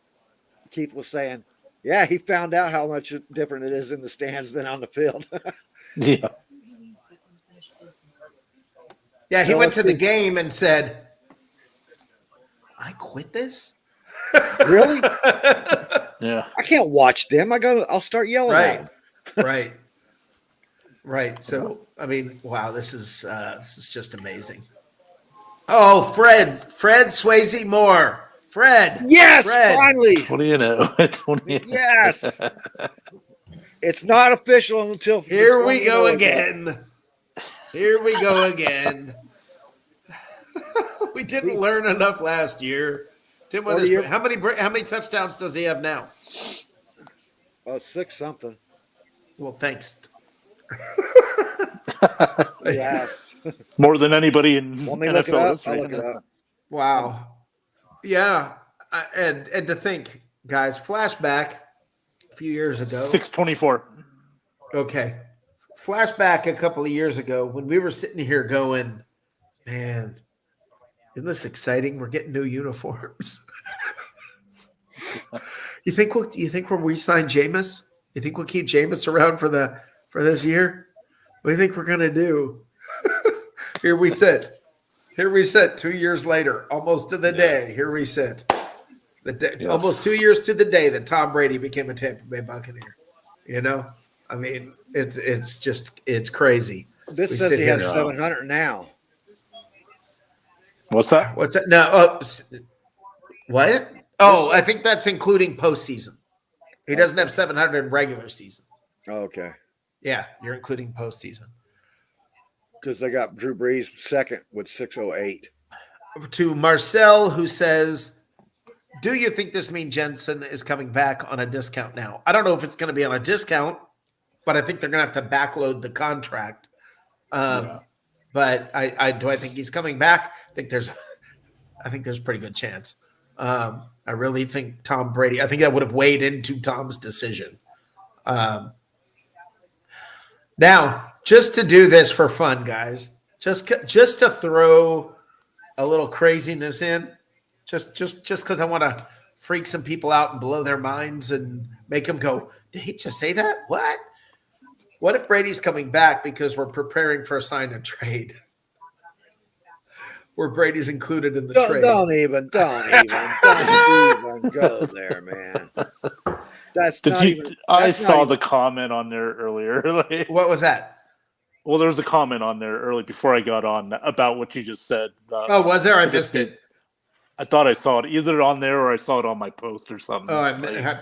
E: Keith was saying, yeah, he found out how much different it is in the stands than on the field.
C: Yeah.
A: Yeah, he went to the game and said, I quit this?
E: Really?
C: Yeah.
E: I can't watch them. I'll start yelling at them.
A: Right. So, I mean, wow, this is just amazing. Oh, Fred Swayze Moore. Fred.
E: Yes,
A: Fred.
E: finally.
C: What do you know?
E: Yes. It's not official until
A: Here we go again. We didn't learn enough last year. Tim Witherspoon, how many touchdowns does he have now?
E: 6 something.
A: Well, thanks.
E: Yeah.
C: More than anybody in NFL.
E: I'll look it up.
A: Wow. Yeah. And to think, guys, flashback a few years ago.
C: 624.
A: Okay. Flashback a couple of years ago when we were sitting here going, man, isn't this exciting? We're getting new uniforms. You think we'll re-sign Jameis? You think we'll keep Jameis around for this year? What do you think we're gonna do? Here we sit 2 years later, almost to the day. Here we sit. Almost 2 years to the day that Tom Brady became a Tampa Bay Buccaneer. I mean, it's crazy.
E: This says he has 700 now.
C: What's that?
A: No. What? Oh, I think that's including postseason. He doesn't have 700 in regular season.
E: Oh, okay.
A: Yeah, you're including postseason.
E: Because they got Drew Brees second with 608.
A: To Marcel, who says, do you think this means Jensen is coming back on a discount now? I don't know if it's going to be on a discount, but I think they're going to have to backload the contract. But do I think he's coming back? I think there's a pretty good chance. I really think Tom Brady, I think that would have weighed into Tom's decision. Now, just to do this for fun, guys, just to throw a little craziness in, just because I want to freak some people out and blow their minds and make them go, did he just say that? What? What if Brady's coming back because we're preparing for a sign and trade? Where Brady's included in the trade.
E: Don't even go there, man.
C: I saw the comment on there earlier.
A: What was that?
C: Well, there was a comment on there early before I got on about what you just said.
A: Oh, was there? I missed it.
C: I thought I saw it either on there or I saw it on my post or something.
A: Oh, I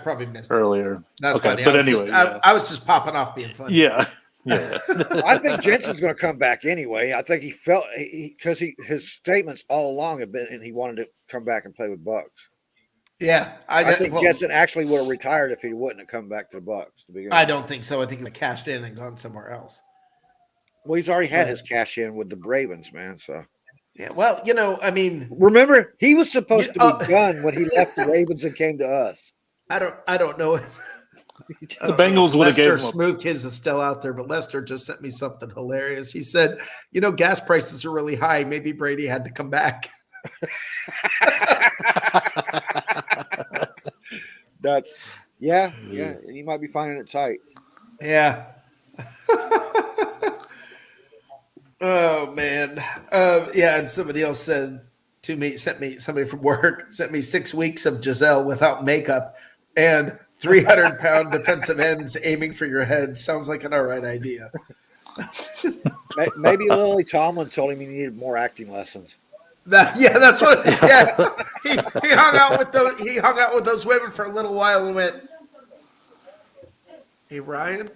A: probably missed it
C: earlier.
A: That's
C: okay,
A: funny.
C: But anyway,
A: I was just popping off being funny.
C: Yeah. Yeah.
E: I think Jensen's going to come back anyway. I think he felt because his statements all along have been, and he wanted to come back and play with Bucs.
A: Yeah,
E: I think Jensen actually would have retired if he wouldn't have come back to the Bucs. To begin
A: I don't think so. I think he would have cashed in and gone somewhere else.
E: Well, he's already had his cash in with the Ravens, man. So
A: yeah, well, I mean,
E: remember he was supposed to be done when he left the Ravens and came to us.
A: I don't know if
C: the Bengals would have given him
A: Smooth Kids is still out there, but Lester just sent me something hilarious. He said, gas prices are really high. Maybe Brady had to come back.
E: That's yeah. You might be finding it tight.
A: Yeah. Oh man. Yeah, and somebody else said to me, somebody from work sent me 6 weeks of Giselle without makeup and 300-pound defensive ends aiming for your head. Sounds like an all right idea.
E: Maybe Lily Tomlin told him he needed more acting lessons.
A: That's what. Yeah, he hung out with those women for a little while and went, "Hey Ryan,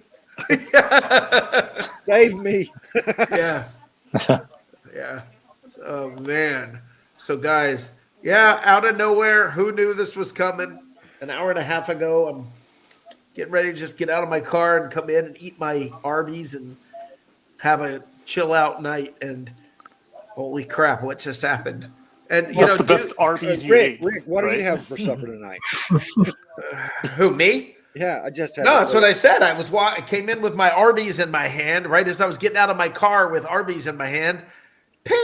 E: save me."
A: Yeah. Oh man. So guys, out of nowhere, who knew this was coming? An hour and a half ago, I'm getting ready to just get out of my car and come in and eat my Arby's and have a chill out night. And holy crap, what just happened? And
C: the best Arby's you ate.
E: Rick, what are you having for supper tonight?
A: Who, me?
E: Yeah, I just had.
A: No, that's what I said. I came in with my Arby's in my hand. Right as I was getting out of my car with Arby's in my hand, ping!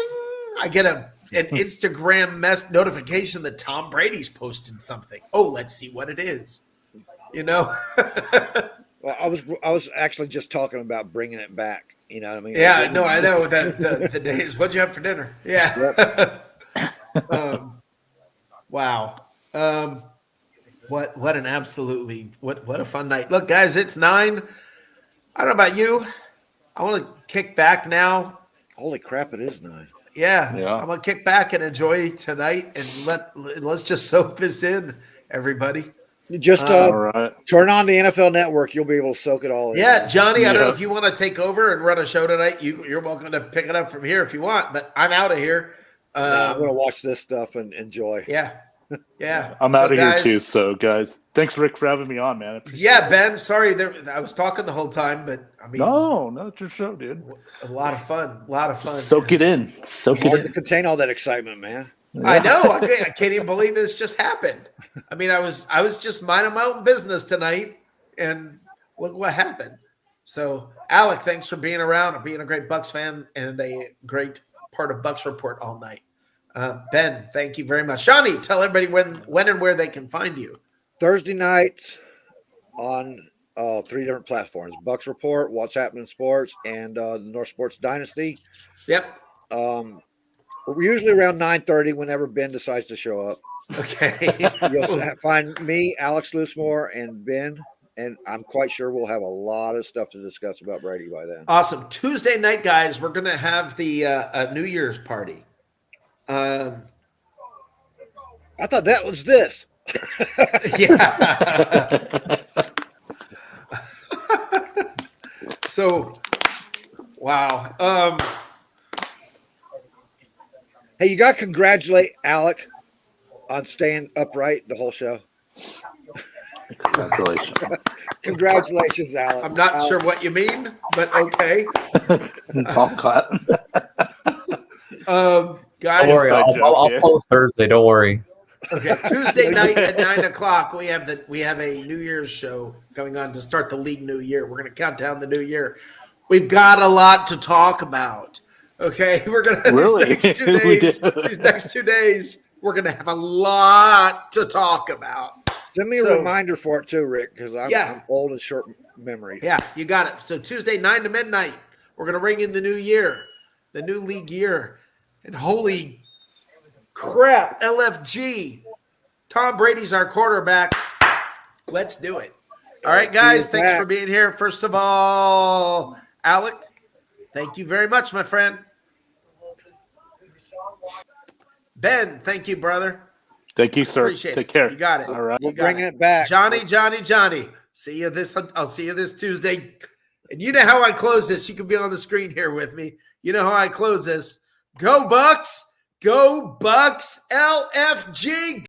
A: I get an Instagram notification that Tom Brady's posted something. Oh, let's see what it is.
E: Well, I was actually just talking about bringing it back. You know what I mean?
A: Yeah, no, I know that the days. What'd you have for dinner? Yeah. Yep. Wow. What an absolutely what a fun night. Look, guys, it's 9. I don't know about you. I want to kick back now.
E: Holy crap, it is 9.
A: Yeah. I'm gonna kick back and enjoy tonight, and let's just soak this in, everybody.
E: You just turn on the NFL Network. You'll be able to soak it all in.
A: Yeah, Johnny, I don't know if you want to take over and run a show tonight. You're welcome to pick it up from here if you want, but I'm out of here.
E: I'm going to watch this stuff and enjoy.
A: Yeah.
C: I'm out of here too. So, guys, thanks, Rick, for having me on, man.
A: Ben. Sorry, I was talking the whole time, but I mean,
C: no, it's your show, dude.
A: A lot of fun.
C: Soak it in.
E: Hard to contain all that excitement, man.
A: Yeah. I know. I can't even believe this just happened. I mean, I was just minding my own business tonight, and look what happened. So, Alec, thanks for being around and being a great Bucs fan and a great part of Bucs Report all night. Ben, thank you very much. Shawnee, tell everybody when and where they can find you.
E: Thursday night on 3 different platforms: Bucs Report, What's Happening in Sports, and the North Sports Dynasty.
A: Yep.
E: We're usually around 9:30 whenever Ben decides to show up.
A: Okay.
E: You'll find me, Alex Loosemore, and Ben, and I'm quite sure we'll have a lot of stuff to discuss about Brady by then.
A: Awesome. Tuesday night, guys, we're going to have the New Year's party.
E: I thought that was this.
A: Yeah. So, wow.
E: Hey, you got to congratulate Alec on staying upright the whole show.
C: Congratulations.
E: Congratulations, Alec.
A: I'm not sure what you mean, but okay.
C: All cut.
A: Guys,
D: don't worry, I'll post Thursday. Don't worry.
A: Okay, Tuesday night at 9:00, we have a New Year's show going on to start the league new year. We're going to count down the new year. We've got a lot to talk about. Okay, we're going to these next 2 days. We're going to have a lot to talk about.
E: Send me a reminder for it too, Rick, because I'm old and short memory.
A: Yeah, you got it. So Tuesday, 9 to midnight, we're going to ring in the new year, the new league year. And holy crap, LFG. Tom Brady's our quarterback. Let's do it. All right, guys. Thanks for being here. First of all, Alec, thank you very much, my friend. Ben, thank you, brother.
C: Thank you, sir.
A: Appreciate
C: Take care.
A: You got it.
C: All right.
A: You got
E: Bringing it back.
A: Johnny. See you this. I'll see you this Tuesday. And you know how I close this. You can be on the screen here with me. You know how I close this. Go Bucs. Go Bucs. LFG.